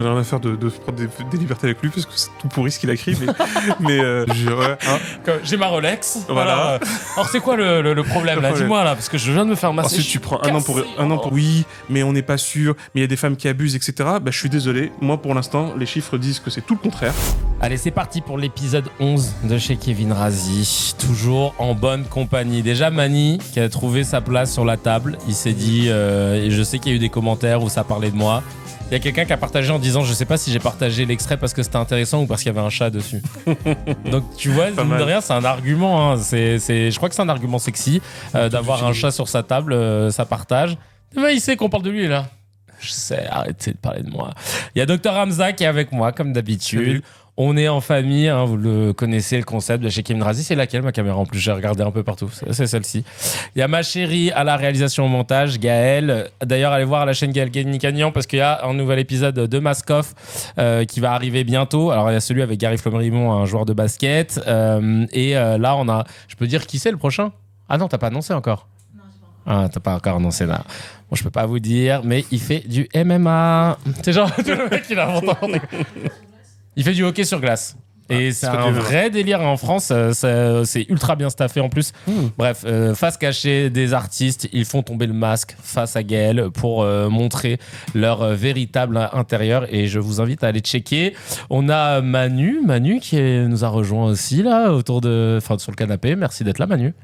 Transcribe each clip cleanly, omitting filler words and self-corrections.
J'ai rien à faire de prendre des libertés avec lui parce que c'est tout pourri ce qu'il a écrit. J'ai ma Rolex. Voilà. Alors c'est quoi le problème là? Dis-moi là, parce que je viens de me faire masser. Ensuite, tu prends un an pour. Oui, mais on n'est pas sûr. Mais il y a des femmes qui abusent, etc. Bah, je suis désolé. Moi, pour l'instant, les chiffres disent que c'est tout le contraire. Allez, c'est parti pour l'épisode 11 de chez Kevin Razi. Toujours en bonne compagnie. Déjà, Mani, qui a trouvé sa place sur la table. Il s'est dit, et je sais qu'il y a eu des commentaires où ça parlait de moi. Il y a quelqu'un qui a partagé en disant, je sais pas si j'ai partagé l'extrait parce que c'était intéressant ou parce qu'il y avait un chat dessus. Donc tu vois, mine de rien, c'est un argument. Hein. Je crois que c'est un argument sexy d'avoir un chat sur sa table, ça partage. Mais il sait qu'on parle de lui là. Je sais, arrêtez de parler de moi. Il y a Dr Hamza qui est avec moi comme d'habitude. Salut. On est en famille, hein, vous le connaissez, le concept de chez Kevin Razi. C'est laquelle ma caméra en plus? J'ai regardé un peu partout. C'est celle-ci. Il y a ma chérie à la réalisation au montage, Gaëlle. D'ailleurs, allez voir la chaîne Gaëlle Gagnon parce qu'il y a un nouvel épisode de Mask-Off qui va arriver bientôt. Alors, il y a celui avec Gary Flomerimont, un joueur de basket. Là, on a... Je peux dire qui c'est le prochain? Ah non, t'as pas annoncé encore? Non, j'ai pas encore. Ah, t'as pas encore annoncé là. Bon, je peux pas vous dire, mais il fait du MMA. C'est genre le mec, il a inventé. Il fait du hockey sur glace. Et c'est un vrai délire en France. C'est ultra bien staffé en plus. Bref, face cachée des artistes, ils font tomber le masque face à Gaël pour montrer leur véritable intérieur. Et je vous invite à aller checker. On a Manu qui nous a rejoint aussi là, sur le canapé. Merci d'être là, Manu.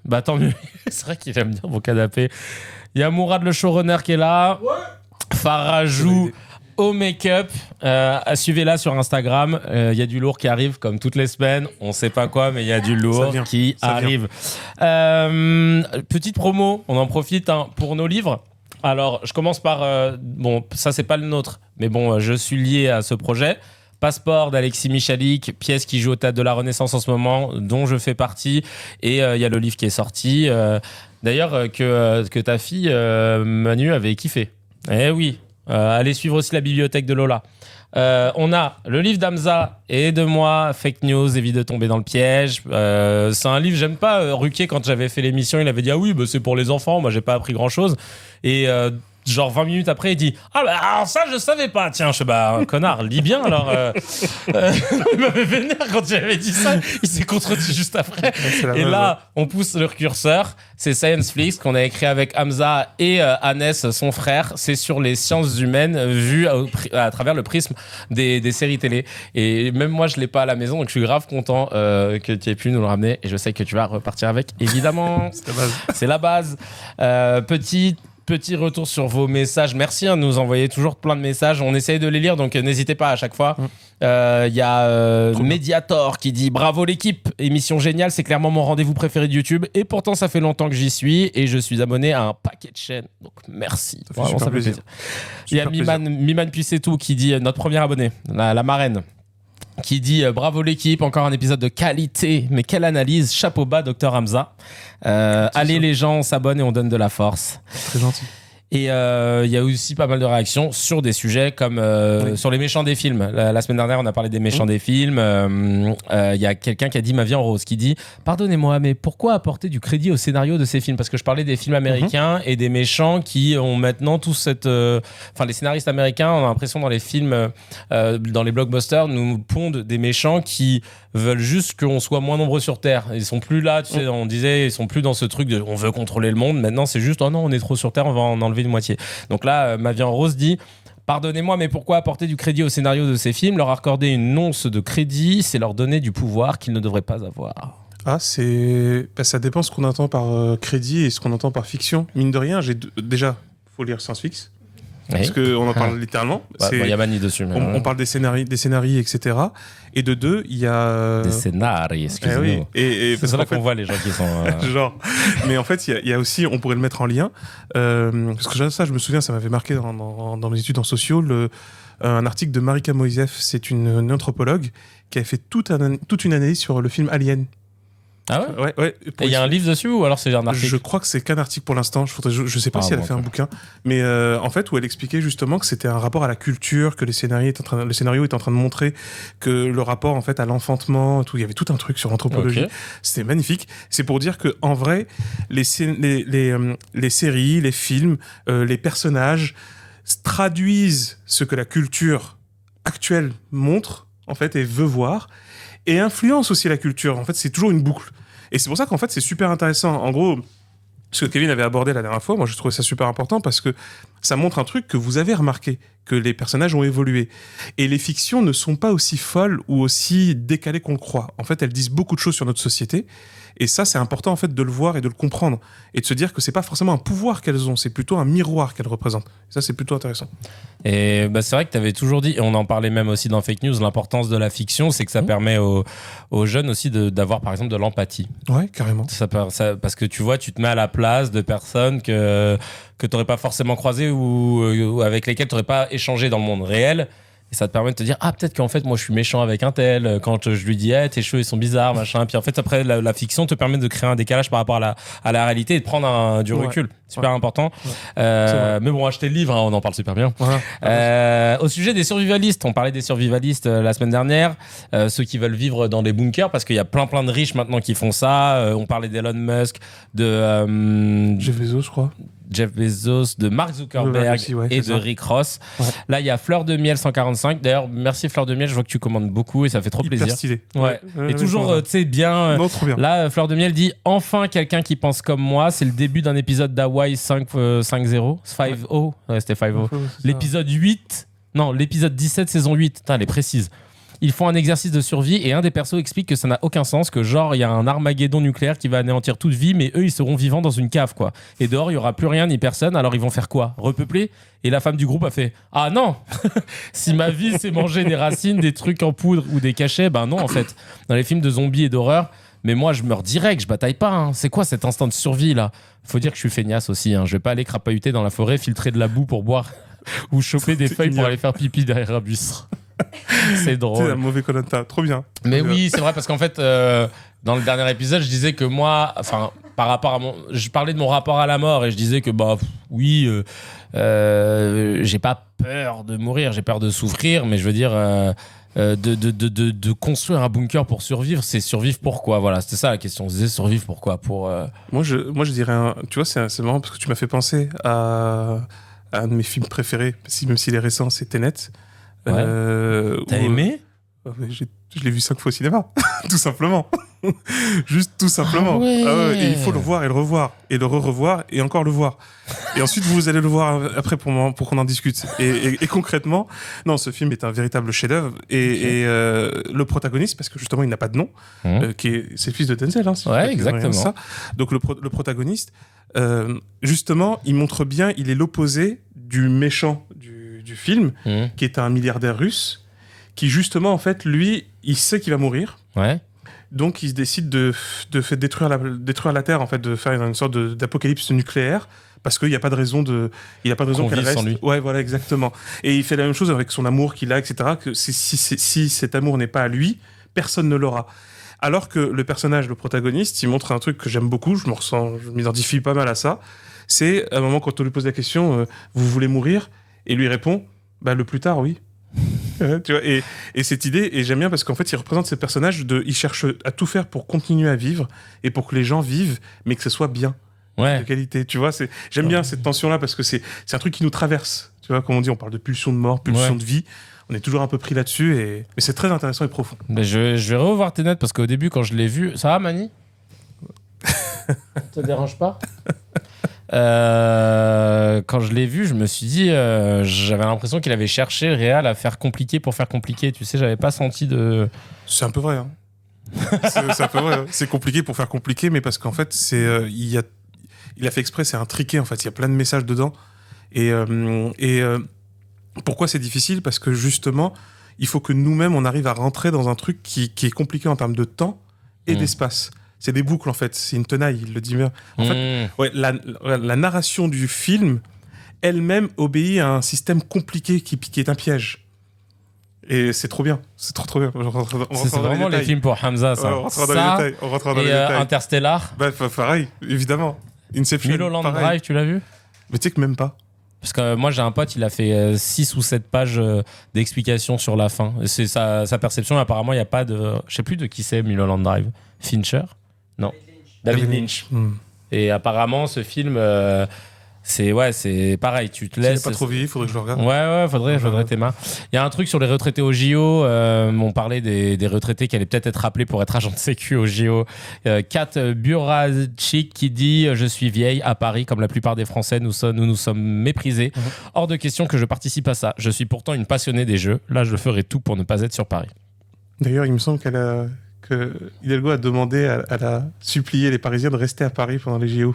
Bah tant mieux. C'est vrai qu'il aime bien vos canapés. Il y a Mourad le showrunner qui est là. Ouais. Farajou au make-up. Suivez-la sur Instagram. Il y a du lourd qui arrive comme toutes les semaines. On sait pas quoi, mais il y a du lourd qui arrive. Petite promo, on en profite pour nos livres. Alors, je commence par... bon, ça, c'est pas le nôtre. Mais bon, je suis lié à ce projet. Passeport d'Alexis Michalik, pièce qui joue au Théâtre de la Renaissance en ce moment, dont je fais partie. Et il y a le livre qui est sorti. D'ailleurs, que ta fille, Manu, avait kiffé. Eh oui. Allez suivre aussi la bibliothèque de Lola. On a le livre d'Hamza et de moi, Fake News, évite de tomber dans le piège. C'est un livre, j'aime pas. Ruquier, quand j'avais fait l'émission, il avait dit ah oui, bah, c'est pour les enfants. Moi, j'ai pas appris grand chose. Et genre 20 minutes après, il dit ah bah alors ça, je savais pas. Tiens, je sais bah connard, lis bien alors. Il m'avait vénère quand j'avais dit ça. Il s'est contredit juste après. Et là, on pousse le curseur. C'est Science Flix qu'on a écrit avec Hamza et Hannes, son frère. C'est sur les sciences humaines vues à travers le prisme des séries télé. Et même moi, je l'ai pas à la maison, donc je suis grave content que tu aies pu nous le ramener. Et je sais que tu vas repartir avec, évidemment. C'est la base. Petit retour sur vos messages. Merci de nous envoyer toujours plein de messages. On essaye de les lire, donc n'hésitez pas à chaque fois. Y a Mediator qui dit « Bravo l'équipe, émission géniale, c'est clairement mon rendez-vous préféré de YouTube. Et pourtant, ça fait longtemps que j'y suis et je suis abonné à un paquet de chaînes. Donc merci. » Ça fait super plaisir. Il y a Miman Puissetou qui dit « Notre première abonnée, la marraine. » Qui dit bravo l'équipe, encore un épisode de qualité, mais quelle analyse, chapeau bas Dr Hamza. Allez les gens, on s'abonne et on donne de la force. Très gentil. Et il y a aussi pas mal de réactions sur des sujets comme sur les méchants des films. La semaine dernière, on a parlé des méchants des films. Il y a quelqu'un qui a dit ma vie en rose, qui dit pardonnez-moi, mais pourquoi apporter du crédit au scénario de ces films? Parce que je parlais des films américains et des méchants qui ont maintenant tout cette... Enfin, les scénaristes américains, on a l'impression dans les films, dans les blockbusters, nous pondent des méchants qui veulent juste qu'on soit moins nombreux sur Terre. Ils sont plus là, tu sais, on disait, ils sont plus dans ce truc de on veut contrôler le monde. Maintenant, c'est juste, oh non, on est trop sur Terre, on va en enlever une moitié. Donc là, Ma vie en rose dit pardonnez-moi, mais pourquoi apporter du crédit au scénario de ces films? Leur accorder une once de crédit, c'est leur donner du pouvoir qu'ils ne devraient pas avoir. Ah, ça dépend ce qu'on entend par crédit et ce qu'on entend par fiction. Mine de rien, déjà, faut lire Science Fix. Parce qu'on en parle littéralement. Il y a Mani dessus. Mais on parle des scénarios, etc. Et de deux, il y a... Des scénarios, excusez-moi. Oui. Et c'est là qu'on voit les gens qui sont... Genre. Mais en fait, il y a aussi, on pourrait le mettre en lien, parce que ça, je me souviens, ça m'avait marqué dans mes études en sociaux, un article de Marika Moïseff, c'est une anthropologue qui a fait toute une analyse sur le film Alien. Ah ouais, ouais. Et il y a un livre dessus ou alors c'est un article? Je crois que c'est qu'un article pour l'instant. Je sais pas si elle a fait un bouquin, mais en fait où elle expliquait justement que c'était un rapport à la culture, que le scénario est en train de montrer que le rapport en fait à l'enfantement, tout. Il y avait tout un truc sur l'anthropologie. Okay. C'était magnifique. C'est pour dire que en vrai, les séries, les films, les personnages, traduisent ce que la culture actuelle montre, en fait, et veut voir, et influencent aussi la culture. En fait, c'est toujours une boucle. Et c'est pour ça qu'en fait, c'est super intéressant. En gros, ce que Kevin avait abordé la dernière fois, moi, je trouvais ça super important parce que ça montre un truc que vous avez remarqué, que les personnages ont évolué. Et les fictions ne sont pas aussi folles ou aussi décalées qu'on le croit. En fait, elles disent beaucoup de choses sur notre société. Et ça, c'est important en fait de le voir et de le comprendre et de se dire que c'est pas forcément un pouvoir qu'elles ont, c'est plutôt un miroir qu'elles représentent. Et ça, c'est plutôt intéressant. Et bah, c'est vrai que tu avais toujours dit, et on en parlait même aussi dans Fake News, l'importance de la fiction, c'est que ça permet aux jeunes aussi d'avoir par exemple de l'empathie. Ouais, carrément. Parce que tu vois, tu te mets à la place de personnes que tu n'aurais pas forcément croisées ou avec lesquelles tu n'aurais pas échangé dans le monde réel. Et ça te permet de te dire, ah, peut-être qu'en fait, moi, je suis méchant avec un tel. Quand je lui dis, tes cheveux, ils sont bizarres, machin. Puis en fait, après, la fiction te permet de créer un décalage par rapport à la réalité et de prendre du recul. Super important. Ouais. Mais bon, achetez le livre, on en parle super bien. Voilà. Au sujet des survivalistes, on parlait des survivalistes la semaine dernière. Ceux qui veulent vivre dans des bunkers, parce qu'il y a plein de riches maintenant qui font ça. On parlait d'Elon Musk, de... Jeff Bezos, je crois. Jeff Bezos, de Mark Zuckerberg aussi, et de Rick Ross. Ouais. Là, il y a Fleur de Miel 145. D'ailleurs, merci Fleur de Miel, je vois que tu commandes beaucoup et ça fait trop plaisir. Stylé. Ouais. Et toujours, tu sais, bien. Non, trop bien. Là, Fleur de Miel dit enfin quelqu'un qui pense comme moi. C'est le début d'un épisode d'Hawaii 5-0. 5-0. Ouais, c'était 5-0. L'épisode 8. Non, l'épisode 17, saison 8. Putain, elle est précise. Ils font un exercice de survie et un des persos explique que ça n'a aucun sens, que genre il y a un Armageddon nucléaire qui va anéantir toute vie, mais eux ils seront vivants dans une cave quoi. Et dehors il y aura plus rien ni personne, alors ils vont faire quoi? Repeupler? Et la femme du groupe a fait ah non. Si ma vie c'est manger des racines, des trucs en poudre ou des cachets, ben non en fait. Dans les films de zombies et d'horreur, mais moi je meurs direct, je bataille pas. Hein. C'est quoi cet instinct de survie là? Faut dire que je suis feignasse aussi. Hein. Je vais pas aller crapahuter dans la forêt, filtrer de la boue pour boire ou choper des feuilles pour aller faire pipi derrière un bus. C'est drôle. C'est un mauvais Koh-Lanta, trop bien. Mais oui, c'est vrai parce qu'en fait, dans le dernier épisode, je disais que moi, enfin, par rapport à je parlais de mon rapport à la mort et je disais que bah oui, j'ai pas peur de mourir, j'ai peur de souffrir, mais je veux dire. De construire un bunker pour survivre, c'est survivre pourquoi? Voilà, c'était ça la question. C'est survivre pourquoi? Moi, je dirais, tu vois, c'est marrant parce que tu m'as fait penser à un de mes films préférés, même s'il est récent, c'est Tenet. Ouais. T'as aimé? Je l'ai vu 5 fois au cinéma, tout simplement. Juste tout simplement. Ah ouais. Et il faut le voir et le revoir, et le revoir et encore le voir. Et ensuite, vous allez le voir après pour qu'on en discute. Et concrètement, non, ce film est un véritable chef-d'œuvre. Et le protagoniste, parce que justement, il n'a pas de nom, c'est le fils de Denzel. Hein, ouais, exactement. Ça. Donc le protagoniste, justement, il montre bien, il est l'opposé du méchant du film, qui est un milliardaire russe, qui justement, en fait, lui, il sait qu'il va mourir. Ouais. Donc, il se décide de détruire la Terre, en fait, de faire une sorte d'apocalypse nucléaire, parce qu'il n'y a pas de raison qu'elle reste. Sans lui. Ouais, voilà, exactement. Et il fait la même chose avec son amour qu'il a, etc. Que si cet amour n'est pas à lui, personne ne l'aura. Alors que le personnage, le protagoniste, il montre un truc que j'aime beaucoup, je m'identifie pas mal à ça. C'est à un moment quand on lui pose la question, vous voulez mourir? Et lui répond, bah le plus tard, oui. Tu vois, et cette idée, et j'aime bien parce qu'en fait il représente ce personnage il cherche à tout faire pour continuer à vivre et pour que les gens vivent mais que ce soit bien, de qualité, tu vois. J'aime bien cette tension là parce que c'est un truc qui nous traverse, tu vois, comme on dit, on parle de pulsion de mort, pulsion de vie, on est toujours un peu pris là-dessus, mais c'est très intéressant et profond. Mais je vais revoir Tenet parce qu'au début quand je l'ai vu, ça va Mani? Ça te dérange pas? Quand je l'ai vu, je me suis dit, j'avais l'impression qu'il avait cherché le réal à faire compliqué pour faire compliqué. Tu sais, j'avais pas senti de. C'est un peu vrai. Hein. c'est un peu vrai. Hein. C'est compliqué pour faire compliqué, mais parce qu'en fait, il a fait exprès. C'est intriqué. En fait, il y a plein de messages dedans. Et pourquoi c'est difficile? Parce que justement, il faut que nous-mêmes on arrive à rentrer dans un truc qui est compliqué en termes de temps et d'espace. C'est des boucles, en fait. C'est une tenaille, il le dit bien. En fait, la narration du film, elle-même, obéit à un système compliqué qui est un piège. Et c'est trop bien. C'est trop bien. C'est vraiment les films pour Hamza, ça. On rentrera dans les détails. Et Interstellar. Bah, pareil, évidemment. Inception. Mulholland Drive, tu l'as vu? Mais tu sais que même pas. Parce que moi, j'ai un pote, il a fait 6 ou 7 pages d'explications sur la fin. C'est sa perception. Apparemment, il n'y a pas de... Je sais plus de qui c'est, Mulholland Drive. Fincher? Non. David Lynch. Et apparemment, ce film C'est pareil, tu te laisses. C'est pas trop vieilli, faudrait que je le regarde. Ouais, faudrait Théma. Il y a un truc sur les retraités au JO. On parlait des retraités qui allaient peut-être être appelés pour être agents de sécu au JO. Kat Buracic qui dit je suis vieille à Paris, comme la plupart des Français, nous sommes méprisés. Hors de question que je participe à ça. Je suis pourtant une passionnée des jeux. Là, je ferai tout pour ne pas être sur Paris. D'ailleurs, il me semble que Hidalgo a demandé, elle a supplié les Parisiens de rester à Paris pendant les JO.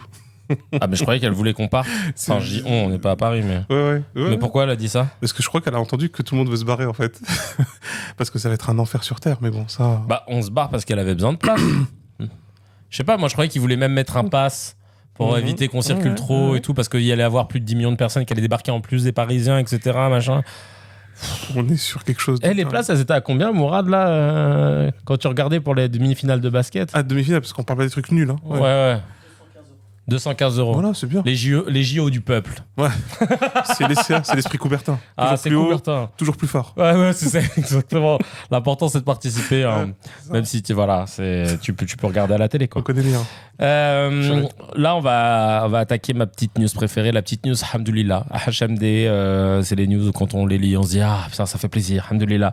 Ah, mais je croyais qu'elle voulait qu'on parte. Enfin, je dis on n'est pas à Paris, mais. Ouais. Mais pourquoi elle a dit ça ? Parce que je crois qu'elle a entendu que tout le monde veut se barrer, en fait. Parce que ça va être un enfer sur Terre, mais bon, ça. Bah, on se barre parce qu'elle avait besoin de place. Je sais pas, moi je croyais qu'il voulait même mettre un pass pour éviter qu'on circule trop et tout, parce qu'il y allait avoir plus de 10 millions de personnes qui allaient débarquer en plus des Parisiens, etc. Machin. On est sur quelque chose. Les places, elles étaient à combien, Mourad, là, quand tu regardais pour les demi-finales de basket ? Ah, demi-finale, parce qu'on parle pas des trucs nuls. Hein. Ouais. 215 €. Voilà, c'est bien. Les JO du peuple. Ouais. C'est l'esprit Coubertin. Ah, c'est Coubertin. Toujours plus fort. Ouais, c'est ça, exactement. L'important, c'est de participer, même si tu peux regarder à la télé, quoi. On connaît bien. Là, on va attaquer ma petite news préférée, la petite news, alhamdoulilah. HMD, c'est les news où quand on les lit, on se dit ah putain, ça fait plaisir, alhamdoulilah.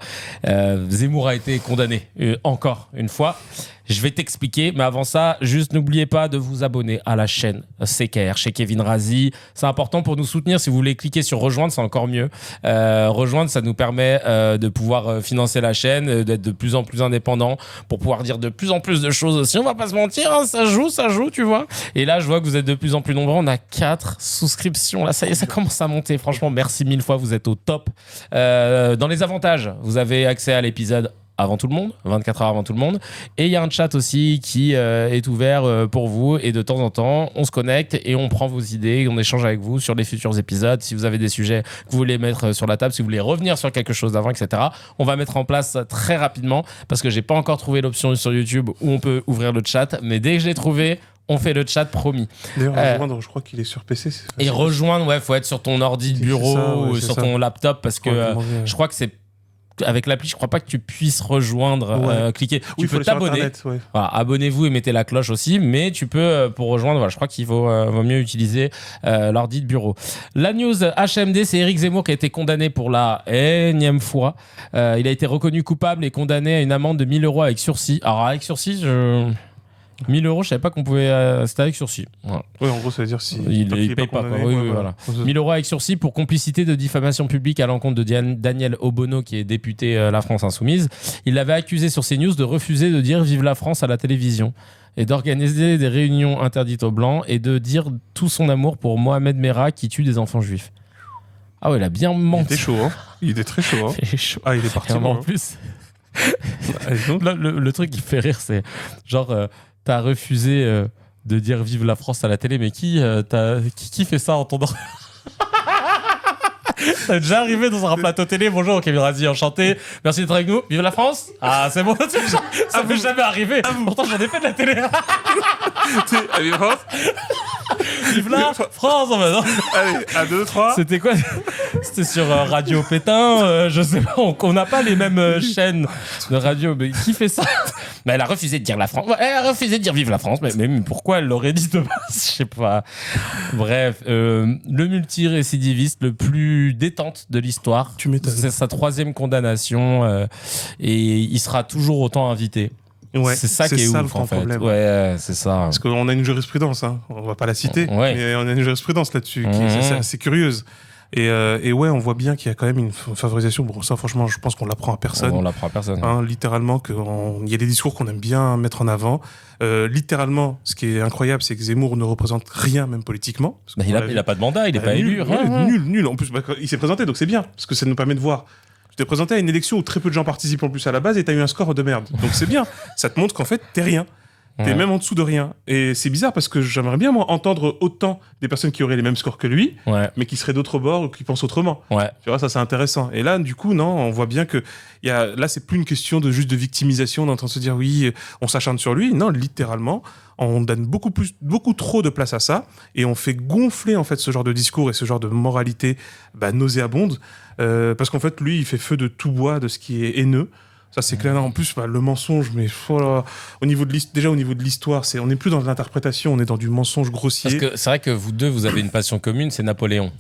Zemmour a été condamné encore une fois. Je vais t'expliquer, mais avant ça, juste n'oubliez pas de vous abonner à la chaîne CKR chez Kevin Razi. C'est important pour nous soutenir. Si vous voulez cliquer sur rejoindre, c'est encore mieux. Rejoindre, ça nous permet de pouvoir financer la chaîne, d'être de plus en plus indépendant, pour pouvoir dire de plus en plus de choses aussi. On va pas se mentir, hein, ça joue, tu vois. Et là, je vois que vous êtes de plus en plus nombreux. On a 4 souscriptions. Là, ça y est, ça commence à monter. Franchement, merci 1000 fois. Vous êtes au top. Dans les avantages, vous avez accès à l'épisode avant tout le monde, 24 heures avant tout le monde. Et il y a un chat aussi qui est ouvert pour vous. Et de temps en temps, on se connecte et on prend vos idées, on échange avec vous sur les futurs épisodes. Si vous avez des sujets que vous voulez mettre sur la table, si vous voulez revenir sur quelque chose d'avant, etc., on va mettre en place très rapidement, parce que j'ai pas encore trouvé l'option sur YouTube où on peut ouvrir le chat. Mais dès que je l'ai trouvé, on fait le chat, promis. D'ailleurs, rejoindre, je crois qu'il est sur PC. Et rejoindre, faut être sur ton ordi de bureau ou sur ton laptop, parce que je crois que c'est avec l'appli, je crois pas que tu puisses rejoindre, cliquer. Tu peux t'abonner. Voilà, abonnez-vous et mettez la cloche aussi, mais tu peux, pour rejoindre, voilà, je crois qu'il vaut mieux utiliser l'ordi de bureau. La news HMD, c'est Éric Zemmour qui a été condamné pour la énième fois. Il a été reconnu coupable et condamné à une amende de 1 000 € avec sursis. Alors, avec sursis, 1 000 €, je savais pas qu'on pouvait. C'était avec sursis. Voilà. Oui, en gros, ça veut dire si. Il paye pas. Voilà. 1 000 € avec sursis pour complicité de diffamation publique à l'encontre de Daniel Obono, qui est député La France Insoumise. Il l'avait accusé sur CNews de refuser de dire Vive la France à la télévision et d'organiser des réunions interdites aux Blancs et de dire tout son amour pour Mohamed Merah qui tue des enfants juifs. Ah ouais, il a bien menti. Il était chaud, hein. Il était très chaud, hein. Il est chaud. Ah, il est parti. En plus, là, le truc qui fait rire, c'est genre. T'as refusé de dire Vive la France à la télé, mais qui fait ça en ton nom? Ça est déjà arrivé dans un plateau télé. Bonjour, Kevin Razi, enchanté. Merci d'être avec nous. Vive la France. Ah, c'est bon. Ça m'est jamais arrivé. Pourtant, j'en ai fait de la télé. Vive la France. Vive la France. Allez, 1, 2, 3. C'était quoi? C'était sur Radio Pétain. Je sais pas. On n'a pas les mêmes chaînes de radio. Mais qui fait ça? Mais elle a refusé de dire la France. Elle a refusé de dire Vive la France. Mais pourquoi elle l'aurait dit de base? Je sais pas. Bref, le multirécidiviste le plus détente de l'histoire. Tu m'étonnes. C'est sa 3e condamnation et il sera toujours autant invité. Ouais, c'est ça qui est ouf, en fait. Problème. Ouais, c'est ça. Parce qu'on a une jurisprudence, hein. On va pas la citer, mais on a une jurisprudence là-dessus qui est assez curieuse. Et ouais, on voit bien qu'il y a quand même une favorisation. Bon, ça, franchement, je pense qu'on l'apprend à personne. On l'apprend à personne. Hein, littéralement, il y a des discours qu'on aime bien mettre en avant. Littéralement, ce qui est incroyable, c'est que Zemmour ne représente rien, même politiquement. Il a pas de mandat, il n'est pas élu. Nul. En plus, il s'est présenté, donc c'est bien, parce que ça nous permet de voir. Tu t'es présenté à une élection où très peu de gens participent en plus à la base et t'as eu un score de merde. Donc c'est bien. Ça te montre qu'en fait, t'es rien. T'es même en dessous de rien. Et c'est bizarre parce que j'aimerais bien, moi, entendre autant des personnes qui auraient les mêmes scores que lui, mais qui seraient d'autre bord ou qui pensent autrement. Ouais. Tu vois, ça, c'est intéressant. Et là, du coup, non, on voit bien que là, c'est plus une question de juste de victimisation, on est en train de se dire, oui, on s'acharne sur lui. Non, littéralement, on donne beaucoup trop de place à ça et on fait gonfler, en fait, ce genre de discours et ce genre de moralité nauséabonde parce qu'en fait, lui, il fait feu de tout bois de ce qui est haineux. Ça, c'est clair. En plus, le mensonge, mais voilà. Au niveau de l'histoire, on n'est plus dans l'interprétation, on est dans du mensonge grossier. Parce que c'est vrai que vous deux, vous avez une passion commune, c'est Napoléon.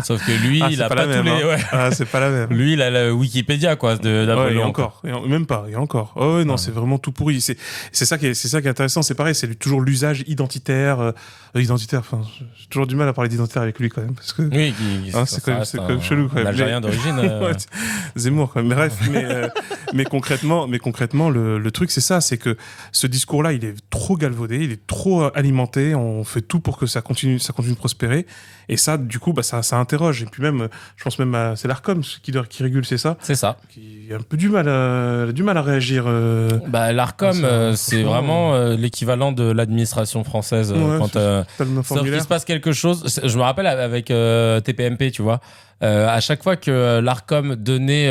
Sauf que lui, il a pas tous les. Ouais. Ah, c'est pas la même. Lui, il a le Wikipédia, quoi, de Napoléon. Et encore. Même pas, il y a encore. Oh, ouais, non, c'est vraiment tout pourri. C'est ça qui est intéressant. C'est pareil, c'est toujours l'usage identitaire. Enfin, j'ai toujours du mal à parler d'identitaire avec lui, quand même. Parce que, oui, c'est quand même chelou, quand même. Algérien d'origine. Ouais, Zemmour, quand même. Bref, mais concrètement, le truc, c'est ça, c'est que ce discours-là, il est trop galvaudé, il est trop alimenté, on fait tout pour que ça continue de prospérer, et ça, du coup, ça interroge. Et puis même, je pense même c'est l'Arcom qui régule, c'est ça. C'est ça. Qui a un peu du mal à réagir. L'Arcom, c'est vraiment l'équivalent de l'administration française. Quand il se passe quelque chose, je me rappelle avec TPMP, tu vois, à chaque fois que l'Arcom donnait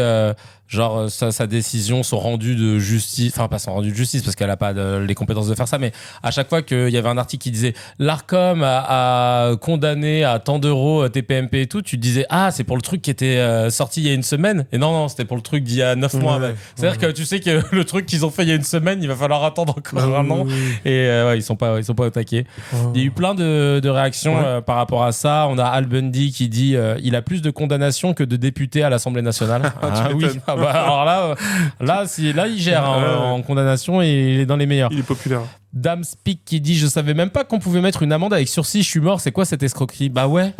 sa décision, son rendu de justice, enfin pas son rendu de justice parce qu'elle a pas les compétences de faire ça, mais à chaque fois qu'il y avait un article qui disait l'Arcom a condamné à tant d'euros TPMP et tout, tu disais c'est pour le truc qui était sorti il y a une semaine, et non c'était pour le truc d'il y a 9 mois. C'est-à-dire que tu sais que le truc qu'ils ont fait il y a une semaine, il va falloir attendre encore un an, et ils sont pas au taquet. Il y a eu plein de réactions par rapport à ça. On a Al Bundy qui dit il a plus de condamnations que de députés à l'Assemblée nationale. Oui. Alors là, il gère en condamnation et il est dans les meilleurs. Il est populaire. Dame Speak qui dit je savais même pas qu'on pouvait mettre une amende avec sursis, je suis mort, c'est quoi cette escroquerie? Bah ouais.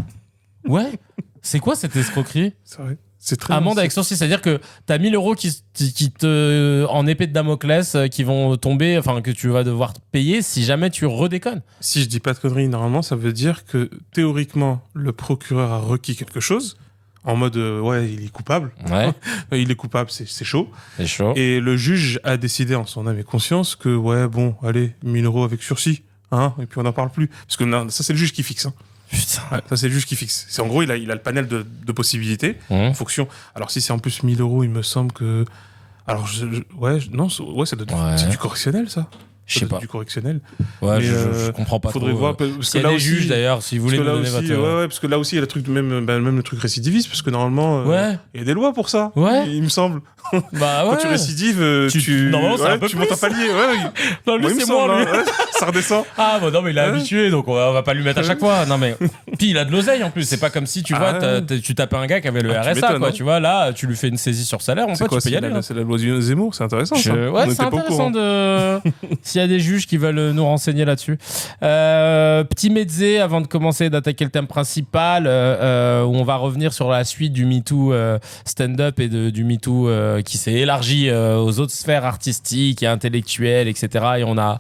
C'est quoi cette escroquerie? C'est vrai. C'est très amende avec sursis, c'est-à-dire que t'as 1000 euros qui te en épée de Damoclès qui vont tomber, enfin que tu vas devoir payer si jamais tu redéconnes. Si je dis pas de conneries, normalement ça veut dire que théoriquement le procureur a requis quelque chose. En mode, il est coupable. Ouais. Il est coupable, c'est chaud. C'est chaud. Et le juge a décidé en son âme et conscience que, 1000 euros avec sursis, hein, et puis on n'en parle plus. Parce que ça, c'est le juge qui fixe, hein. Putain. Ouais, ça, c'est le juge qui fixe. En gros, il a le panel de possibilités en fonction. Alors, si c'est en plus 1000 euros, il me semble que. Alors, c'est du correctionnel, ça. Je sais pas. Du correctionnel. Ouais, mais je comprends pas faudrait trop. Voir, parce que là aussi, juges d'ailleurs, si vous voulez nous donner votre... parce que là aussi, il y a le truc, même le truc récidiviste, parce que normalement, il y a des lois pour ça, il me semble. Quand tu récidives, normalement, c'est un peu tu montes un palier. Non, lui, c'est moi, lui. Ça redescend. Non, mais il est habitué, donc on va pas lui mettre à chaque fois. Non, mais... Puis il a de l'oseille, en plus. C'est pas comme si, tu vois, tu tapais un gars qui avait le RSA, quoi. Tu vois, là, tu lui fais une saisie sur salaire, tu peux y aller. C'est la loi du Zemmour, c'est intéressant, ça. Ouais, c'est intéressant de... S'il y a des juges qui veulent nous renseigner là-dessus. Petit mezze avant de commencer d'attaquer le thème principal, où on va revenir sur la suite du MeToo stand-up et du MeToo qui s'est élargi aux autres sphères artistiques et intellectuelles, etc. Et on a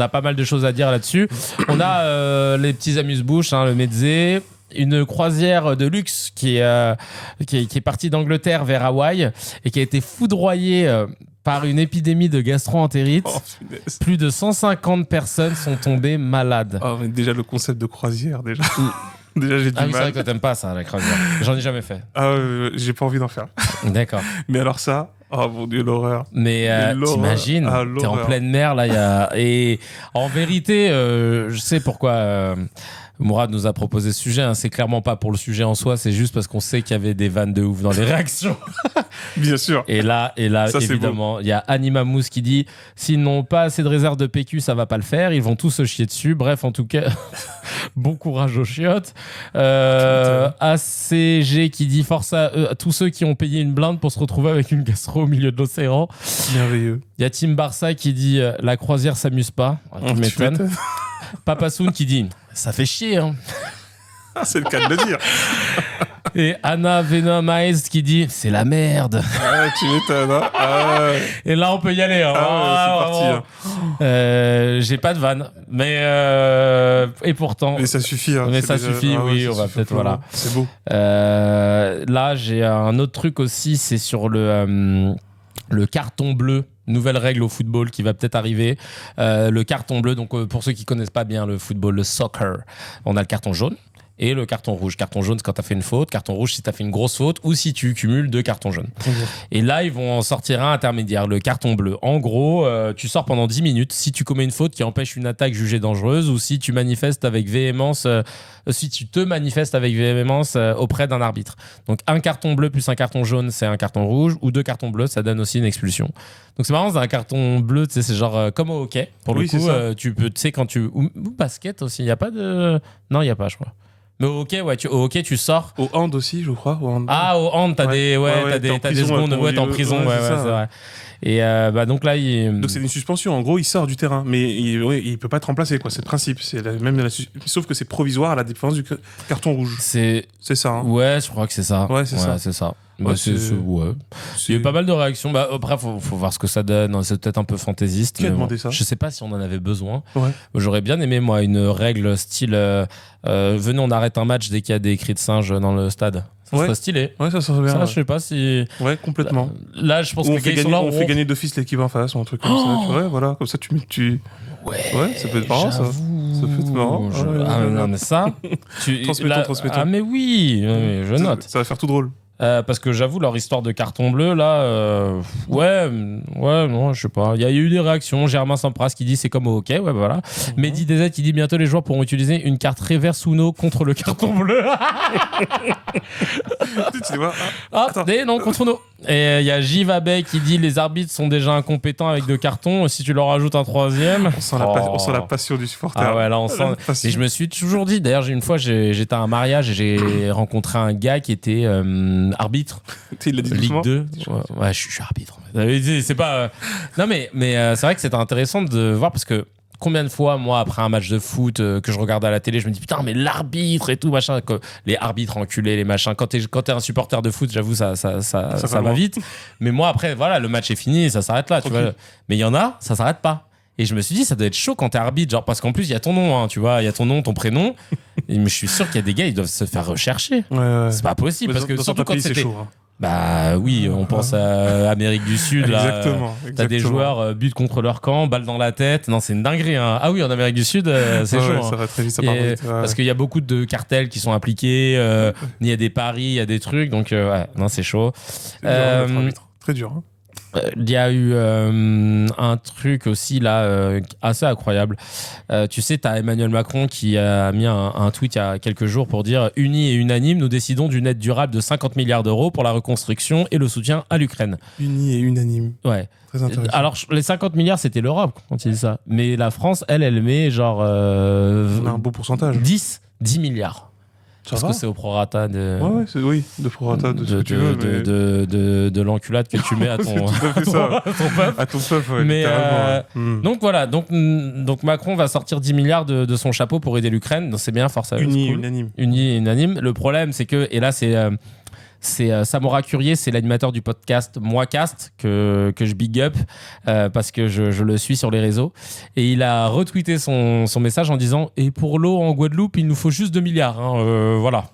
pas mal de choses à dire là-dessus. On a les petits amuse-bouches, le mezze. Une croisière de luxe qui est partie d'Angleterre vers Hawaï et qui a été foudroyée par une épidémie de gastro-entérite. Plus de 150 personnes sont tombées malades. Mais déjà le concept de croisière, déjà. Déjà, j'ai du mal. C'est vrai que toi, t'aimes pas ça, la croisière. J'en ai jamais fait. J'ai pas envie d'en faire. D'accord. Mais alors ça, mon Dieu, l'horreur. Mais t'imagines, t'es en pleine mer, là, et en vérité, je sais pourquoi... Mourad nous a proposé ce sujet, c'est clairement pas pour le sujet en soi, c'est juste parce qu'on sait qu'il y avait des vannes de ouf dans les réactions. Bien sûr. Et là ça, évidemment, il y a Anima Mousse qui dit s'ils n'ont pas assez de réserve de PQ, ça va pas le faire, ils vont tous se chier dessus. Bref, en tout cas, bon courage aux chiottes. ACG qui dit force à tous ceux qui ont payé une blinde pour se retrouver avec une gastro au milieu de l'océan. Merveilleux. Il y a Tim Barça qui dit la croisière s'amuse pas. Tu m'étonnes. Papa Soun qui dit ça fait chier, hein. C'est le cas de le dire. Et Anna Venomized qui dit c'est la merde. Tu m'étonnes, hein. Et là on peut y aller, hein. C'est parti. J'ai pas de vanne, mais et pourtant. Mais ça suffit. Hein. Mais ça suffit, oui. On va peut-être voilà. C'est beau. Là j'ai un autre truc aussi, c'est sur le carton bleu. Nouvelle règle au football qui va peut-être arriver. Le carton bleu, donc pour ceux qui connaissent pas bien le football, le soccer, on a le carton jaune et le carton rouge. Carton jaune, c'est quand t'as fait une faute, carton rouge, si t'as fait une grosse faute, ou si tu cumules 2 cartons jaunes. Et là, ils vont en sortir un intermédiaire, le carton bleu. En gros, tu sors pendant 10 minutes si tu commets une faute qui empêche une attaque jugée dangereuse ou si tu manifestes avec véhémence, si tu te manifestes avec véhémence auprès d'un arbitre. Donc un carton bleu plus un carton jaune, c'est un carton rouge, ou 2 cartons bleus, ça donne aussi une expulsion. Donc c'est marrant, c'est un carton bleu, c'est genre comme au hockey. Pour le coup, tu peux, tu sais, quand tu... Ou basket aussi, il n'y a pas de... Non, il n'y a pas, je crois. Mais au hockey, au hockey, tu sors. Au hand aussi, je crois. Au hand, t'as des secondes, t'es en prison, c'est vrai. Et donc là, donc c'est une suspension. En gros, il sort du terrain, mais il peut pas être remplacé, quoi. C'est le principe. Sauf que c'est provisoire à la différence du carton rouge. C'est ça. Hein. Ouais, je crois que c'est ça. Ouais, c'est ça. Ouais, il y a eu pas mal de réactions. Après, faut voir ce que ça donne. C'est peut-être un peu fantaisiste. Qui a demandé ça ? Je sais pas si on en avait besoin. Ouais. J'aurais bien aimé, moi, une règle style venez, on arrête un match dès qu'il y a des cris de singe dans le stade. Ça serait stylé. Ouais, ça serait bien. Ça, je sais pas si. Ouais, complètement. Là, je pense que on fait gagner d'office l'équipe en face ou un truc comme ça. Ouais, voilà. Comme ça, tu. Ouais, ça peut être marrant, ça. Ça peut être marrant. Non, mais ça. Transmettons. Ah, mais oui, je note. Ça va faire tout drôle. Parce que j'avoue, leur histoire de carton bleu, là, non, je sais pas. Il y a eu des réactions. Germain Sampras qui dit c'est comme au hockey, ouais, voilà. Mehdi DZ qui dit bientôt les joueurs pourront utiliser une carte reverse Uno contre le carton bleu. Tu vois, non, contre Uno. Et il y a Gilles Abey qui dit les arbitres sont déjà incompétents avec 2 cartons. Si tu leur rajoutes un 3e. On sent la passion du supporter. Ah ouais, là, on sent. Et je me suis toujours dit, d'ailleurs, une fois, j'étais à un mariage et j'ai rencontré un gars qui était arbitre. Il l'a dit Ligue 2. Ouais, je suis arbitre. C'est pas. Non, mais c'est vrai que c'était intéressant de voir parce que combien de fois, moi, après un match de foot que je regarde à la télé, je me dis putain, mais l'arbitre et tout, machin, les arbitres enculés, les machins. Quand t'es un supporter de foot, j'avoue, ça va vite. Mais moi, après, voilà, le match est fini, ça s'arrête là, tu vois. Mais il y en a, ça s'arrête pas. Et je me suis dit, ça doit être chaud quand t'es arbitre, genre, parce qu'en plus, il y a ton nom, hein, tu vois, il y a ton nom, ton prénom. Et je suis sûr qu'il y a des gars, ils doivent se faire rechercher. Ouais. C'est pas possible, parce que surtout quand c'est chaud. Hein. Bah oui, on pense à Amérique du Sud. Exactement. T'as des joueurs butent contre leur camp, balle dans la tête. Non, c'est une dinguerie. Hein. Ah oui, en Amérique du Sud, c'est chaud. Ça va très vite, ça part vite. Parce qu'il y a beaucoup de cartels qui sont impliqués. Il y a des paris, il y a des trucs. Donc, non, c'est chaud. C'est dur, très dur. Hein. Il y a eu un truc aussi là assez incroyable. Tu sais, t'as Emmanuel Macron qui a mis un tweet il y a quelques jours pour dire « Unis et unanimes, nous décidons d'une aide durable de 50 milliards d'euros pour la reconstruction et le soutien à l'Ukraine. » Unis et unanimes. Ouais. Très intéressant. Alors, les 50 milliards, c'était l'Europe quand il dit ça. Mais la France, elle met genre... on a un beau pourcentage. 10 milliards. Parce que c'est au prorata de... Oui, de prorata de ce que tu veux. De l'enculade que tu mets à ton peuple. À ton peuple, ouais. Mais donc voilà, donc Macron va sortir 10 milliards de son chapeau pour aider l'Ukraine. Donc c'est bien, force à eux. Unis et unanimes. Le problème, c'est que, et là c'est Samora Curier, c'est l'animateur du podcast Moicast que je big up parce que je le suis sur les réseaux, et il a retweeté son message en disant « Et pour l'eau en Guadeloupe, il nous faut juste 2 milliards. Hein, voilà. »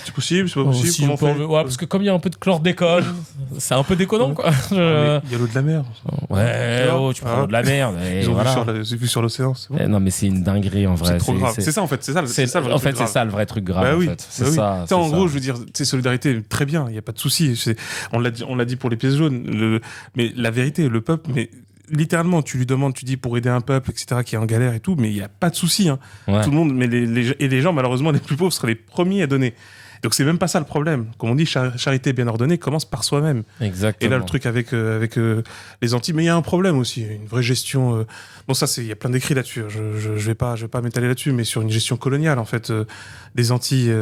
C'est possible, c'est pas possible. Parce que comme il y a un peu de chlordécone, c'est un peu déconnant, quoi. Il y a l'eau de la mer. Ouais, tu prends l'eau de la mer. Ils ont vu sur l'océan, c'est bon. Non, mais c'est une dinguerie en vrai. C'est trop grave. C'est ça, en fait. C'est ça le vrai truc grave. Bah oui, en fait. C'est ça. En gros, je veux dire, solidarité, très bien, il n'y a pas de souci. On l'a dit pour les pièces jaunes. Mais la vérité, le peuple, mais littéralement, tu lui demandes, tu dis pour aider un peuple, etc., qui est en galère et tout, mais il n'y a pas de souci. Hein. Ouais. Tout le monde, mais les gens, malheureusement, les plus pauvres seraient les premiers à donner. Donc c'est même pas ça le problème. Comme on dit, charité bien ordonnée commence par soi-même. Exactement. Et là, le truc avec les Antilles, mais il y a un problème aussi, une vraie gestion. Bon, ça, il y a plein d'écrits là-dessus. Je vais pas m'étaler là-dessus, mais sur une gestion coloniale en fait des Antilles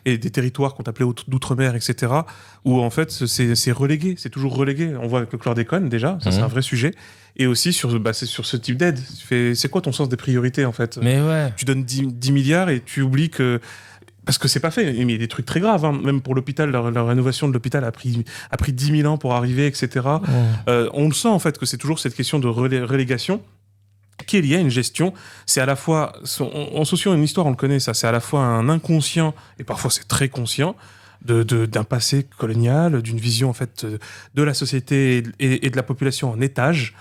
et des territoires qu'on appelait d'outre-mer, etc. Où en fait c'est relégué, c'est toujours relégué. On voit avec le chlordécone déjà, ça c'est un vrai sujet. Et aussi sur ce type d'aide. C'est quoi ton sens des priorités en fait ? Mais ouais. Tu donnes 10 milliards et tu oublies que. Parce que c'est pas fait, mais il y a des trucs très graves. Hein. Même pour l'hôpital, leur rénovation de l'hôpital a pris 10 000 ans pour arriver, etc. On le sent en fait que c'est toujours cette question de relégation qui est liée à une gestion. C'est à la fois, en socio une histoire, on le connaît ça, c'est à la fois un inconscient, et parfois c'est très conscient, d'un passé colonial, d'une vision en fait de la société et de la population en étage.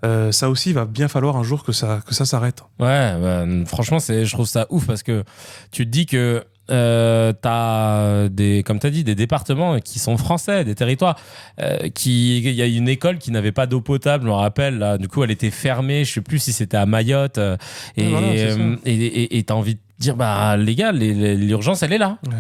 Ça aussi, il va bien falloir un jour que ça s'arrête. Ouais, bah, franchement, je trouve ça ouf parce que tu te dis que t'as comme t'as dit, des départements qui sont français, des territoires. Il y a une école qui n'avait pas d'eau potable, je me rappelle. Là, du coup, elle était fermée. Je sais plus si c'était à Mayotte. Et t'as envie de dire, bah les gars, l'urgence, elle est là. Ouais.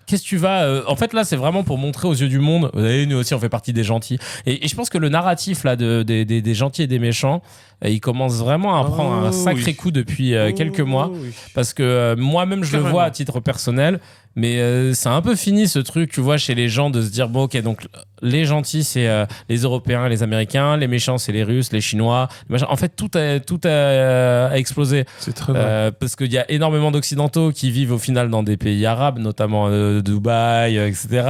Qu'est-ce que tu vas en fait là c'est vraiment pour montrer aux yeux du monde, vous savez, nous aussi on fait partie des gentils et je pense que le narratif là des gentils et des méchants il commence vraiment à prendre un sacré coup depuis quelques mois parce que moi-même je le vois à titre personnel, mais c'est un peu fini ce truc, tu vois, chez les gens, de se dire bon ok, donc les gentils c'est les Européens, les Américains, les méchants c'est les Russes, les Chinois, en fait tout a explosé. C'est très vrai. Parce qu'il y a énormément d'occidentaux qui vivent au final dans des pays arabes, notamment Dubaï, etc.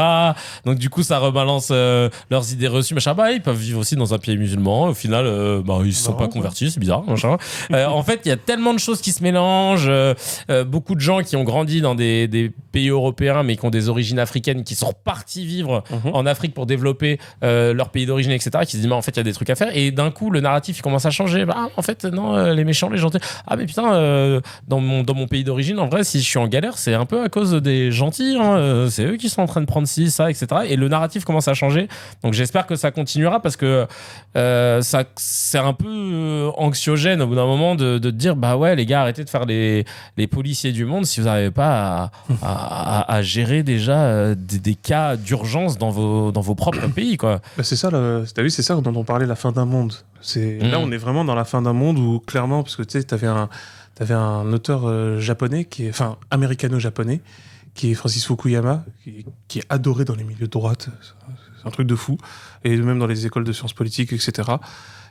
Donc du coup ça rebalance leurs idées reçues, machin. Bah ils peuvent vivre aussi dans un pays musulman, au final ils se sont pas convertis, c'est bizarre, machin. En fait il y a tellement de choses qui se mélangent, beaucoup de gens qui ont grandi dans des pays européens mais qui ont des origines africaines, qui sont repartis vivre en Afrique pour développer leur pays d'origine, etc., qui se disent mais en fait il y a des trucs à faire, et d'un coup le narratif il commence à changer. Bah en fait non, les méchants, les gentils, ah mais putain dans mon pays d'origine, en vrai si je suis en galère c'est un peu à cause des gentils, hein, c'est eux qui sont en train de prendre ci, ça, etc., et le narratif commence à changer. Donc j'espère que ça continuera parce que ça c'est un peu anxiogène au bout d'un moment de te dire bah ouais les gars, arrêtez de faire les policiers du monde si vous n'arrivez pas à gérer déjà des cas d'urgence dans vos propres pays, quoi. Bah c'est ça, t'as vu, c'est ça dont on parlait, la fin d'un monde. Là on est vraiment dans la fin d'un monde où clairement, parce que tu sais, t'avais un auteur japonais enfin américano-japonais, qui est Francis Fukuyama, qui est adoré dans les milieux de droite, c'est un truc de fou, et même dans les écoles de sciences politiques, etc.,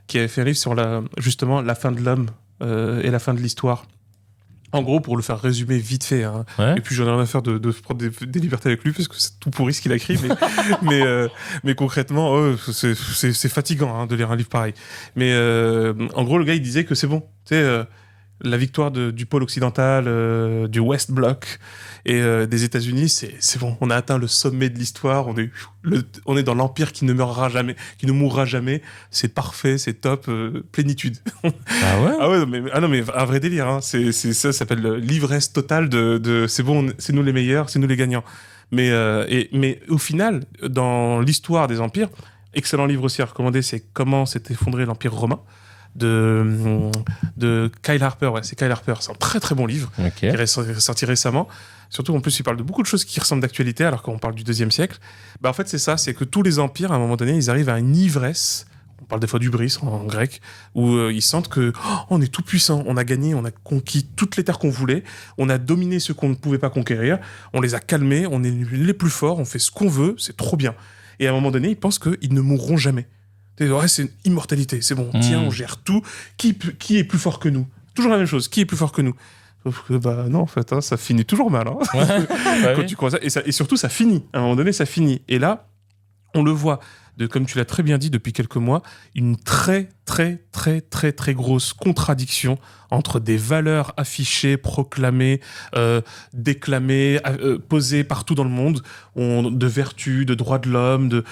qui avait fait un livre sur justement la fin de l'homme et la fin de l'histoire. En gros, pour le faire résumer vite fait, hein. Ouais. Et puis j'en ai rien à faire de prendre des libertés avec lui, parce que c'est tout pourri ce qu'il a écrit, mais concrètement, c'est fatigant, hein, de lire un livre pareil. Mais en gros, le gars, il disait que c'est bon, tu sais, la victoire du pôle occidental, du West Bloc et des États-Unis, c'est bon, on a atteint le sommet de l'histoire, on est dans l'empire qui ne mourra jamais, c'est parfait, c'est top, plénitude. Ah ouais. Ah ouais, non mais un vrai délire, hein. C'est ça, ça s'appelle l'ivresse totale de c'est bon, c'est nous les meilleurs, c'est nous les gagnants. Mais au final, dans l'histoire des empires, excellent livre aussi à recommander, c'est Comment s'est effondré l'Empire romain, de Kyle Harper. Ouais, c'est Kyle Harper, c'est un très très bon livre, qui est sorti récemment. Surtout en plus il parle de beaucoup de choses qui ressemblent d'actualité alors qu'on parle du 2e siècle. Bah en fait c'est ça, c'est que tous les empires à un moment donné ils arrivent à une ivresse, on parle des fois d'hubris en grec, où ils sentent que on est tout puissant, on a gagné, on a conquis toutes les terres qu'on voulait, on a dominé ceux qu'on ne pouvait pas conquérir, on les a calmés, on est les plus forts, on fait ce qu'on veut, c'est trop bien. Et à un moment donné ils pensent qu'ils ne mourront jamais. Ouais, c'est une immortalité, c'est bon, tiens, on gère tout, qui est plus fort que nous, toujours la même chose, qui est plus fort que nous. Sauf que bah non en fait, hein, ça finit toujours mal, hein. Ouais. Quand tu crois ça, et surtout ça finit, à un moment donné ça finit, et là on le voit, comme tu l'as très bien dit depuis quelques mois, une très très très très très grosse contradiction entre des valeurs affichées, proclamées, déclamées, posées partout dans le monde, de vertu, de droits de l'homme,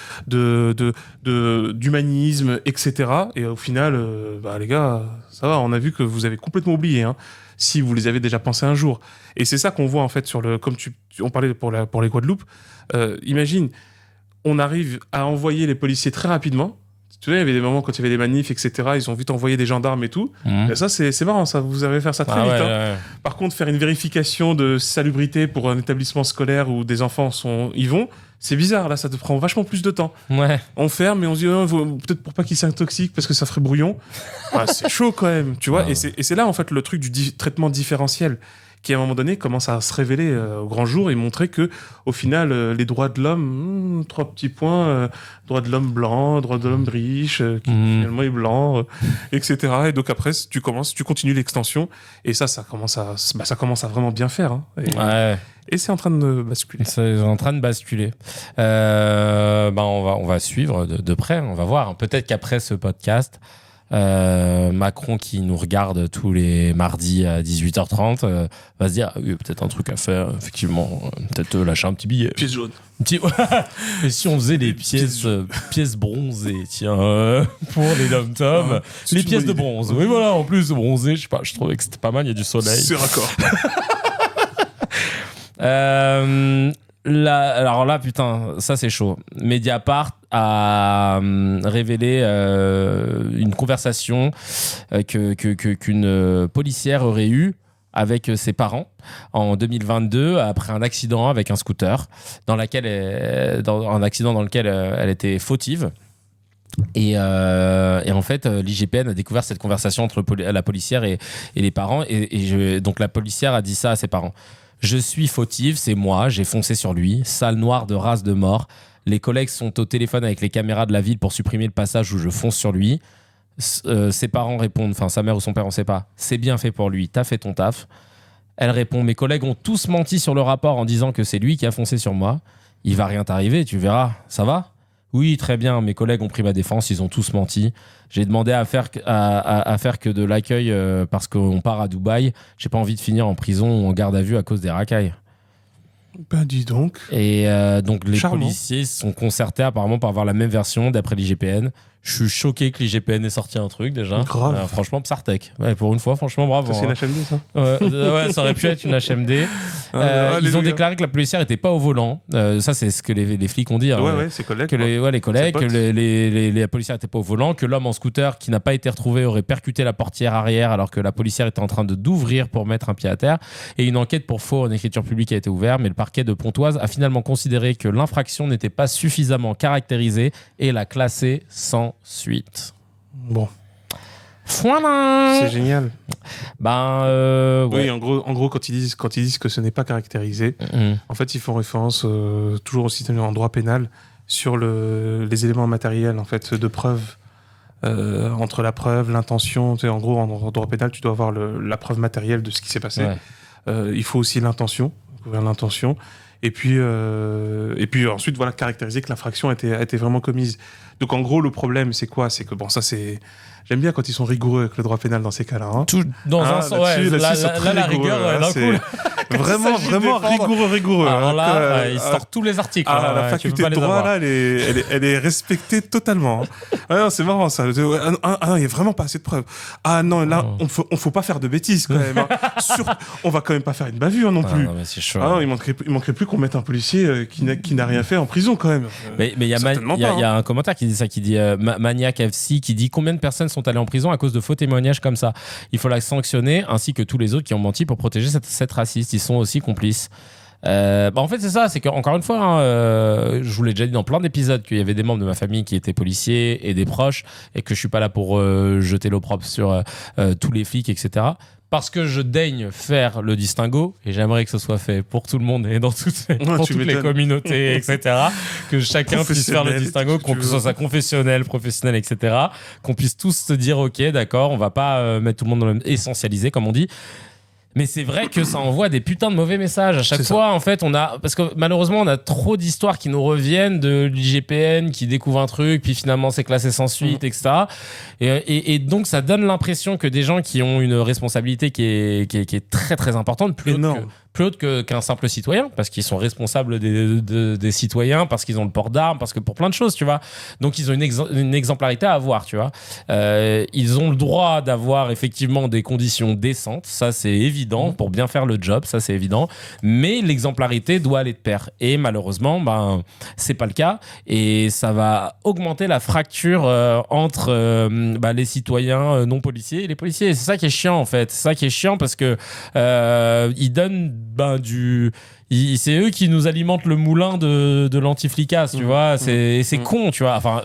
d'humanisme, etc. Et au final, bah les gars, ça va, on a vu que vous avez complètement oublié, hein, si vous les avez déjà pensés un jour. Et c'est ça qu'on voit en fait comme on parlait pour les Guadeloupe. Imagine, on arrive à envoyer les policiers très rapidement. Tu vois, il y avait des moments quand il y avait des manifs, etc., ils ont vite envoyé des gendarmes et tout. Et ça, c'est marrant, ça, vous avez faire ça très vite. Ouais, hein. ouais. Par contre, faire une vérification de salubrité pour un établissement scolaire où des enfants y vont, c'est bizarre, là, ça te prend vachement plus de temps. Ouais. On ferme et on se dit, peut-être pour pas qu'ils s'intoxiquent parce que ça ferait brouillon. C'est chaud quand même, tu vois. Et c'est là, en fait, le truc du traitement différentiel, qui à un moment donné commence à se révéler au grand jour et montrer que au final les droits de l'homme, 3 petits points, droits de l'homme blanc, droits de l'homme riche, qui finalement est blanc, etc. Et donc après tu continues l'extension et ça commence à vraiment bien faire, hein. Et c'est en train de basculer. C'est en train de basculer. On va suivre de près, on va voir. Peut-être qu'après ce podcast, Macron qui nous regarde tous les mardis à 18h30 va se dire il y a peut-être un truc à faire, effectivement, peut-être lâcher un petit billet. Pièce jaune. Et si on faisait les pièces bronzées, tiens, pour les dom-toms, les pièces de bronze. Oui, voilà, en plus, bronzé, je sais pas, je trouvais que c'était pas mal, il y a du soleil. C'est raccord. Alors là, putain, ça c'est chaud. Mediapart a révélé une conversation qu'une policière aurait eue avec ses parents en 2022 après un accident avec un scooter dans un accident dans lequel elle était fautive. Et en fait, l'IGPN a découvert cette conversation entre la policière et les parents. Donc la policière a dit ça à ses parents. Je suis fautive, c'est moi, j'ai foncé sur lui, sale noire de race de mort. Les collègues sont au téléphone avec les caméras de la ville pour supprimer le passage où je fonce sur lui. Ses parents répondent, enfin sa mère ou son père, on sait pas, c'est bien fait pour lui, t'as fait ton taf. Elle répond, mes collègues ont tous menti sur le rapport en disant que c'est lui qui a foncé sur moi. Il va rien t'arriver, tu verras, ça va ? Oui, très bien, mes collègues ont pris ma défense, ils ont tous menti. J'ai demandé à faire que de l'accueil parce qu'on part à Dubaï. J'ai pas envie de finir en prison ou en garde à vue à cause des racailles. Ben dis donc. Et donc les Charmant. policiers sont concertés apparemment pour avoir la même version d'après l'IGPN. Je suis choqué que l'IGPN ait sorti un truc déjà. Grave. Franchement, Psartec. Ouais, pour une fois, franchement, bravo. Ça, c'est une HMD, ça Ouais, ça aurait pu être une HMD. Ils ont déclaré que la policière n'était pas au volant. Ça, c'est ce que les flics ont dit. Hein, ouais, ses collègues. que les collègues, que les policières n'étaient pas au volant, que l'homme en scooter qui n'a pas été retrouvé aurait percuté la portière arrière alors que la policière était en train d'ouvrir pour mettre un pied à terre. Et une enquête pour faux en écriture publique a été ouverte, mais le parquet de Pontoise a finalement considéré que l'infraction n'était pas suffisamment caractérisée et l'a classée sans suite. Bon. Voilà. C'est génial. Ouais. Oui, en gros, quand ils disent que ce n'est pas caractérisé, en fait, ils font référence toujours aussi en droit pénal sur les éléments matériels en fait de preuve. Entre la preuve, l'intention, en gros, en droit pénal, tu dois avoir la preuve matérielle de ce qui s'est passé. Ouais. Il faut aussi l'intention, couvrir l'intention. Et puis ensuite, voilà, caractériser que l'infraction a été vraiment commise. Donc, en gros, le problème, c'est quoi ? C'est que, bon, ça, c'est... J'aime bien quand ils sont rigoureux avec le droit pénal dans ces cas-là. Hein. Tout dans un sens, ouais. Là, la rigueur, d'un coup... Vraiment rigoureux. Alors là, il sort tous les articles. La faculté de droit, là, elle est respectée totalement. Non, c'est marrant, ça. Non, il n'y a vraiment pas assez de preuves. Ah non, là, on faut pas faire de bêtises, quand même. On va quand même pas faire une bavure non plus. Non, mais c'est chaud. Ah non, il manquerait plus qu'on mette un policier qui n'a rien fait en prison, quand même. Mais il y a un commentaire qui dit ça, qui dit Maniac FC, qui dit combien de personnes sont allées en prison à cause de faux témoignages comme ça. Il faut la sanctionner, ainsi que tous les autres qui ont menti pour protéger cette raciste. Ils sont aussi complices. En fait, c'est ça, c'est qu'encore une fois, je vous l'ai déjà dit dans plein d'épisodes qu'il y avait des membres de ma famille qui étaient policiers et des proches, et que je suis pas là pour jeter l'opprobre sur tous les flics, etc. Parce que je daigne faire le distinguo, et j'aimerais que ce soit fait pour tout le monde et dans toutes les communautés, etc. Que chacun puisse faire le distinguo, que ce soit confessionnel, professionnel, etc. Qu'on puisse tous se dire, ok, d'accord, on va pas mettre tout le monde dans le même essentialisé, comme on dit. Mais c'est vrai que ça envoie des putains de mauvais messages à chaque fois. En fait, parce que malheureusement, on a trop d'histoires qui nous reviennent de l'IGPN qui découvre un truc, puis finalement c'est classé sans suite, etc. Et donc ça donne l'impression que des gens qui ont une responsabilité qui est très très importante, plus haute qu'un simple citoyen, parce qu'ils sont responsables des citoyens, parce qu'ils ont le port d'armes, parce que pour plein de choses, tu vois. Donc ils ont une exemplarité à avoir, tu vois. Ils ont le droit d'avoir effectivement des conditions décentes, ça c'est évident, pour bien faire le job, ça c'est évident, mais l'exemplarité doit aller de pair. Et malheureusement, c'est pas le cas, et ça va augmenter la fracture entre les citoyens non policiers et les policiers. Et c'est ça qui est chiant, en fait. C'est ça qui est chiant parce que ils donnent c'est eux qui nous alimentent le moulin de l'antiflicasse, tu vois. C'est con, tu vois. Enfin,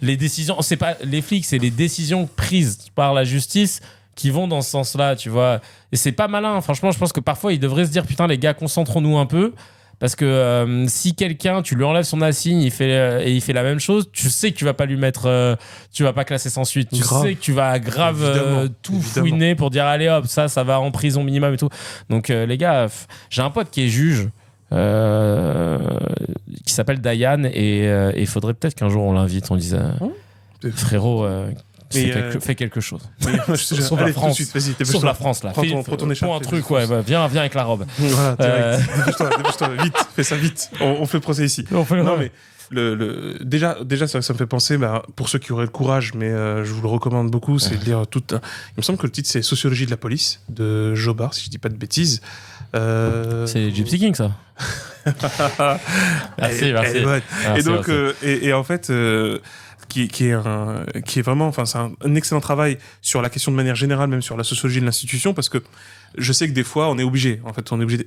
les décisions, c'est pas les flics, c'est les décisions prises par la justice qui vont dans ce sens-là, tu vois. Et c'est pas malin. Franchement, je pense que parfois, ils devraient se dire, putain, les gars, concentrons-nous un peu. Parce que si quelqu'un, tu lui enlèves son assigne, il fait la même chose, tu sais que tu vas pas lui mettre, tu vas pas classer sans suite. Tu sais que tu vas fouiner pour dire allez hop, ça va en prison minimum et tout. Donc les gars, j'ai un pote qui est juge, qui s'appelle Diane, et il faudrait peut-être qu'un jour on l'invite, on dise frérot, Fais quelque chose. Sauve la France. Sauve la France, là. Prends ton écharpe. Prends un truc, viens avec la robe. Voilà, direct. Dépêche-toi, vite, fais ça vite. On fait le procès ici. Non, mais déjà, ça me fait penser, pour ceux qui auraient le courage, mais je vous le recommande beaucoup, c'est de lire tout. Il me semble que le titre, c'est Sociologie de la police, de Jobard, si je dis pas de bêtises. C'est Gypsy King, ça. Merci. Et donc, et en fait, qui est vraiment, enfin, c'est un excellent travail sur la question de manière générale, même sur la sociologie de l'institution, parce que je sais que des fois, on est obligé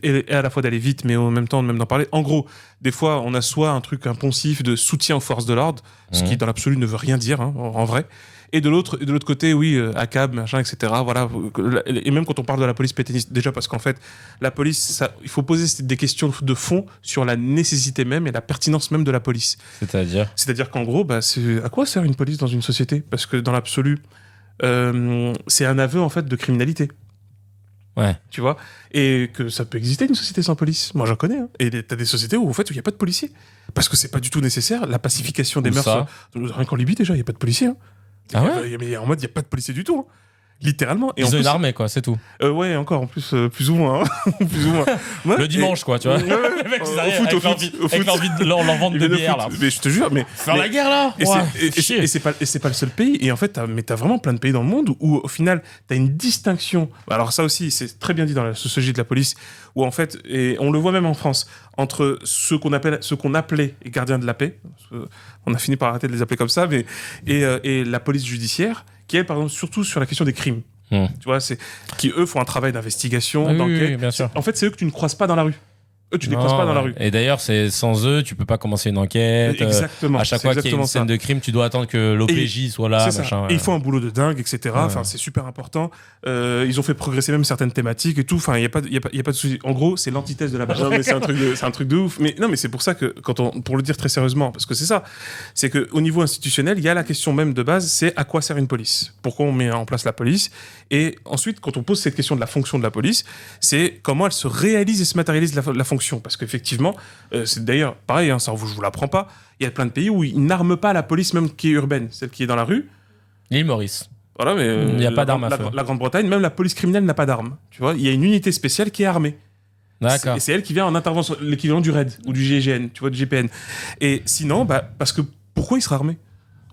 et à la fois d'aller vite, mais en même temps, même d'en parler. En gros, des fois, on a soit un truc impulsif de soutien aux forces de l'ordre, ce qui, dans l'absolu, ne veut rien dire, en vrai. Et de l'autre côté, oui, ACAB, machin, etc. Voilà. Et même quand on parle de la police pétainiste, déjà parce qu'en fait, la police, il faut poser des questions de fond sur la nécessité même et la pertinence même de la police. C'est-à-dire qu'en gros, à quoi sert une police dans une société ? Parce que dans l'absolu, c'est un aveu en fait de criminalité. Ouais. Tu vois ? Et que ça peut exister une société sans police. Moi, j'en connais. Et t'as des sociétés où il n'y a pas de policiers. Parce que c'est pas du tout nécessaire. La pacification des mœurs. Rien qu'en Libye, déjà, il n'y a pas de policiers. Ah ouais ? Mais en mode, il n'y a pas de policiers du tout. Littéralement. Ils ont une armée, quoi, c'est tout. Ouais, encore, en plus, plus ou moins. Plus ou moins. Ouais, le dimanche, quoi, tu vois. Les mecs, ils arrivent avec l'envie de leur vendre de bière, là. Mais je te jure, faire la guerre, là. Et c'est pas le seul pays. Et en fait, t'as vraiment plein de pays dans le monde où, au final, t'as une distinction. Alors, ça aussi, c'est très bien dit dans la sociologie de la police, où en fait, et on le voit même en France, entre ceux qu'on appelait les gardiens de la paix, on a fini par arrêter de les appeler comme ça, et la police judiciaire, qui est par exemple surtout sur la question des crimes. Tu vois, qui eux font un travail d'investigation, d'enquête. Oui, bien sûr. En fait, c'est eux que tu ne croises pas dans la rue. Eux, tu ne les croises pas dans la rue. Et d'ailleurs, sans eux, tu peux pas commencer une enquête. Exactement. À chaque fois qu'il y a une scène de crime, tu dois attendre que l'OPJ soit là. Machin, et ils font un boulot de dingue, etc. Enfin, c'est super important. Ils ont fait progresser même certaines thématiques et tout. Enfin, il y a pas de souci. En gros, c'est l'antithèse de la base. Non, mais c'est un truc de ouf. Mais non, mais c'est pour ça que pour le dire très sérieusement, parce que c'est ça, c'est que au niveau institutionnel, il y a la question même de base, c'est à quoi sert une police ? Pourquoi on met en place la police ? Et ensuite, quand on pose cette question de la fonction de la police, c'est comment elle se réalise et se matérialise la fonction. Parce qu'effectivement, c'est d'ailleurs pareil, ça, je vous l'apprends pas, il y a plein de pays où ils n'arment pas la police même qui est urbaine, celle qui est dans la rue. L'île Maurice. Voilà, mais il n'y a pas d'armes à feu. La Grande-Bretagne, même la police criminelle n'a pas d'armes. Tu vois, il y a une unité spéciale qui est armée. D'accord. Et c'est elle qui vient en intervention, l'équivalent du RAID ou du GIGN, tu vois, du GPN. Et sinon, parce que pourquoi il sera armé ?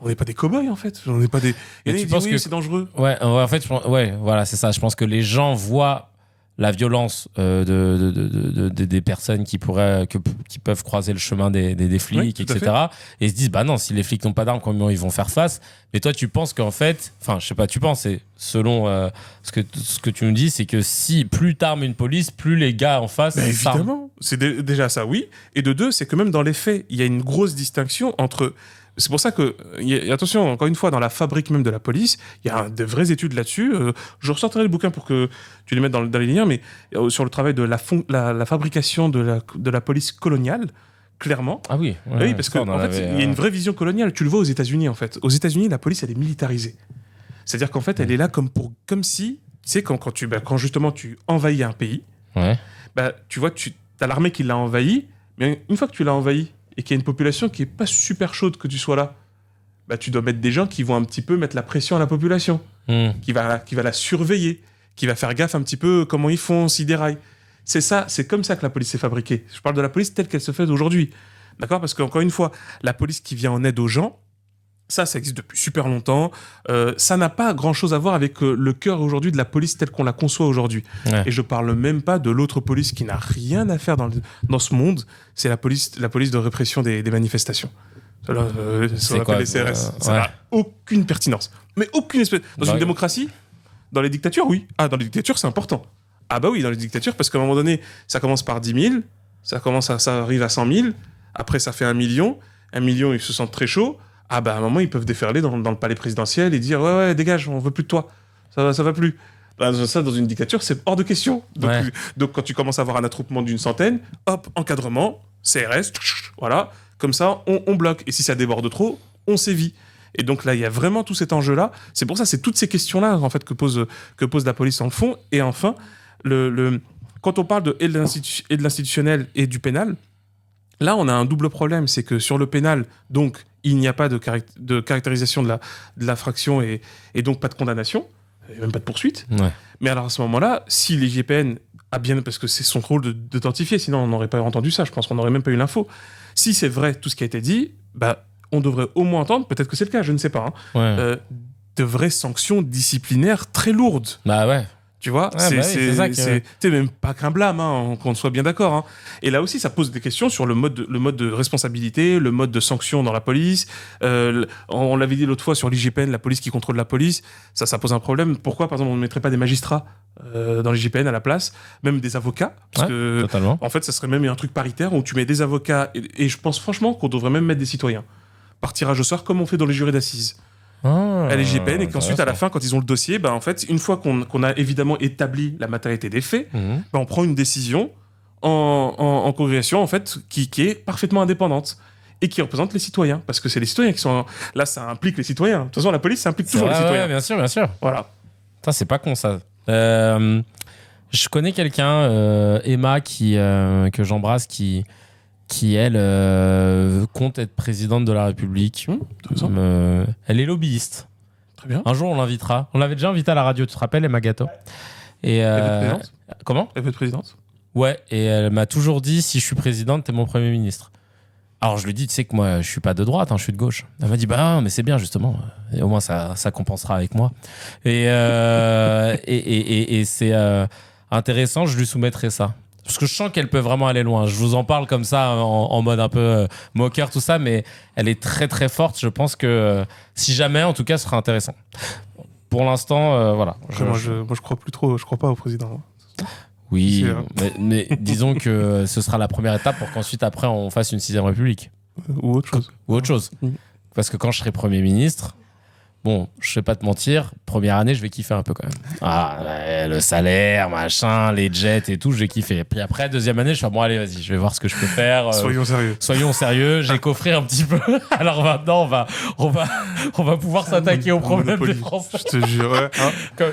On n'est pas des cow-boys en fait. On n'est pas des. Et tu penses que c'est dangereux. Ouais, en fait, voilà, c'est ça. Je pense que les gens voient la violence des personnes qui peuvent croiser le chemin des flics, etc. Et ils se disent, bah non, si les flics n'ont pas d'armes, comment ils vont faire face ? Mais toi, tu penses qu'en fait, enfin, je sais pas, tu penses, c'est selon ce que tu nous dis, c'est que si plus t'armes une police, plus les gars en face. Évidemment, c'est déjà ça, oui. Et de deux, c'est que même dans les faits, il y a une grosse distinction entre. C'est pour ça que, attention, encore une fois, dans la fabrique même de la police, il y a de vraies études là-dessus. Je ressortirai le bouquin pour que tu les mettes dans les liens, mais sur le travail de la fabrication de la police coloniale, clairement. Ah oui. Oui, parce qu'en fait, il y a une vraie vision coloniale. Tu le vois aux États-Unis, en fait. Aux États-Unis, la police, elle est militarisée. C'est-à-dire qu'en fait, elle est là comme si, tu sais, quand justement tu envahis un pays, tu vois, tu as l'armée qui l'a envahi, mais une fois que tu l'as envahi, et qu'il y a une population qui est pas super chaude que tu sois là, tu dois mettre des gens qui vont un petit peu mettre la pression à la population, qui va la surveiller, qui va faire gaffe un petit peu comment ils font, s'ils déraillent. C'est comme ça que la police est fabriquée. Je parle de la police telle qu'elle se fait aujourd'hui. D'accord ? Parce qu'encore une fois, la police qui vient en aide aux gens, ça existe depuis super longtemps. Ça n'a pas grand-chose à voir avec le cœur aujourd'hui de la police telle qu'on la conçoit aujourd'hui. Ouais. Et je parle même pas de l'autre police qui n'a rien à faire dans ce monde. C'est la police de répression des manifestations. Ça s'appelle les CRS. Ça n'a aucune pertinence. Mais aucune espèce. Dans une démocratie, dans les dictatures, oui. Ah, dans les dictatures, c'est important. Ah bah oui, dans les dictatures, parce qu'à un moment donné, ça commence par 10 000, ça arrive à 100 000, après ça fait 1 million. 1 million, ils se sentent très chauds. Ah bah à un moment, ils peuvent déferler dans le palais présidentiel et dire « Ouais, dégage, on veut plus de toi. Ça va plus. » Ça, dans une dictature, c'est hors de question. Donc, quand tu commences à avoir un attroupement d'une centaine, hop, encadrement, CRS, voilà, comme ça, on bloque. Et si ça déborde trop, on sévit. Et donc là, il y a vraiment tout cet enjeu-là. C'est pour ça, c'est toutes ces questions-là, en fait, que pose la police en fond. Et enfin, quand on parle de l'institutionnel et du pénal, Là, on a un double problème, c'est que sur le pénal, donc, il n'y a pas de caractérisation de l'infraction et donc pas de condamnation, et même pas de poursuite. Ouais. Mais alors à ce moment-là, si l'IGPN a bien... Parce que c'est son rôle d'authentifier, sinon on n'aurait pas entendu ça, je pense qu'on n'aurait même pas eu l'info. Si c'est vrai tout ce qui a été dit, bah, on devrait au moins entendre, peut-être que c'est le cas, je ne sais pas, de vraies sanctions disciplinaires très lourdes. Bah ouais. Tu vois, c'est même pas qu'un blâme, qu'on soit bien d'accord. Hein. Et là aussi, ça pose des questions sur le mode de responsabilité, le mode de sanction dans la police. On l'avait dit l'autre fois sur l'IGPN, la police qui contrôle la police. Ça pose un problème. Pourquoi, par exemple, on ne mettrait pas des magistrats dans l'IGPN à la place, même des avocats, parce que totalement. En fait, ça serait même un truc paritaire où tu mets des avocats. Et je pense franchement qu'on devrait même mettre des citoyens par tirage au sort, comme on fait dans les jurés d'assises. À l'IGPN, et qu'ensuite à la fin, quand ils ont le dossier, en fait, une fois qu'on a évidemment établi la matérialité des faits, on prend une décision en congrégation en fait qui est parfaitement indépendante et qui représente les citoyens, parce que c'est les citoyens qui sont là, ça implique les citoyens. De toute façon, la police, ça implique toujours les citoyens. Ouais, bien sûr. Voilà. Putain, c'est pas con ça. Je connais quelqu'un, Emma, que j'embrasse, qui elle compte être présidente de la République. Elle est lobbyiste. Très bien. Un jour, on l'invitera. On l'avait déjà invitée à la radio, tu te rappelles, Emma Gâteau. Et elle peut être présidente. Comment ? Elle peut être présidente. Ouais, et elle m'a toujours dit, si je suis présidente, t'es mon Premier ministre. Alors je lui dis, tu sais que moi, je suis pas de droite, je suis de gauche. Elle m'a dit, bah mais c'est bien justement. Et au moins, ça compensera avec moi. Et c'est intéressant, je lui soumettrai ça. Parce que je sens qu'elle peut vraiment aller loin. Je vous en parle comme ça, en mode un peu moqueur, tout ça, mais elle est très très forte. Je pense que si jamais, en tout cas, ce sera intéressant. Pour l'instant, voilà. Moi, je crois plus trop, je crois pas au président. Oui, mais disons que ce sera la première étape pour qu'ensuite, après, on fasse une 6ème République. Ou autre chose. Parce que quand je serai Premier ministre, bon, je vais pas te mentir, première année, je vais kiffer un peu quand même. Le salaire, machin, les jets et tout, je vais kiffer. Puis après, deuxième année, je fais bon, allez, vas-y, je vais voir ce que je peux faire. Soyons sérieux, j'ai coffré un petit peu. Alors maintenant, on va pouvoir s'attaquer aux problèmes des Français. Je te jure, ouais.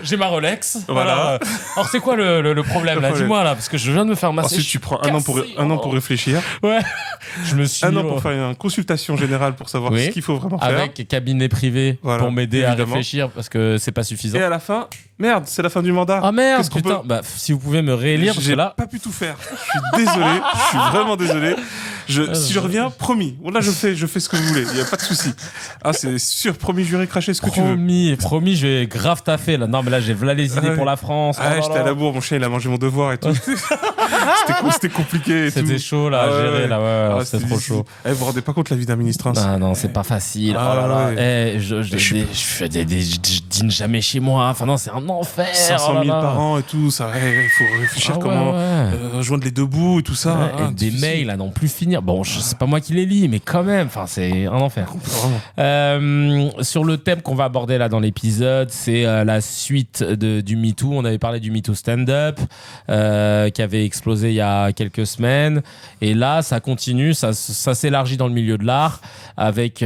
J'ai ma Rolex. Voilà. Alors, c'est quoi le problème là ? Dis-moi là, parce que je viens de me faire masser. Ensuite, tu prends un an pour réfléchir. Ouais. Je me suis un an pour faire une consultation générale pour savoir ce qu'il faut vraiment faire. Avec cabinet privé pour m'aider à réfléchir parce que c'est pas suffisant. Et à la fin, merde, c'est la fin du mandat. Ah merde, putain. Si vous pouvez me réélire, parce que là, pas pu tout faire. Je suis désolé, je suis vraiment désolé. Si je reviens, promis. Là, je fais ce que vous voulez. Il y a pas de souci. C'est sûr, promis, juré, cracher ce que tu veux. Promis, je vais grave taffer là. Non, mais là, j'ai voilà les idées pour la France. J'étais à la bourre, mon chien, il a mangé mon devoir et tout. C'était compliqué. C'était chaud là, à gérer là. C'était trop chaud. Vous vous rendez pas compte la vie d'un ministre. Non, c'est pas facile. Je dîne jamais chez moi. Enfin non, c'est un enfer. 500 000 par an et tout. Ça, il faut réfléchir comment joindre les deux bouts et tout ça. Des mails à n'en plus finir. Bon, c'est pas moi qui les lis, mais quand même. Enfin, c'est un enfer. Sur le thème qu'on va aborder là dans l'épisode, c'est la suite du MeToo. On avait parlé du MeToo stand-up qui avait explosé il y a quelques semaines. Et là, ça continue. Ça s'élargit dans le milieu de l'art avec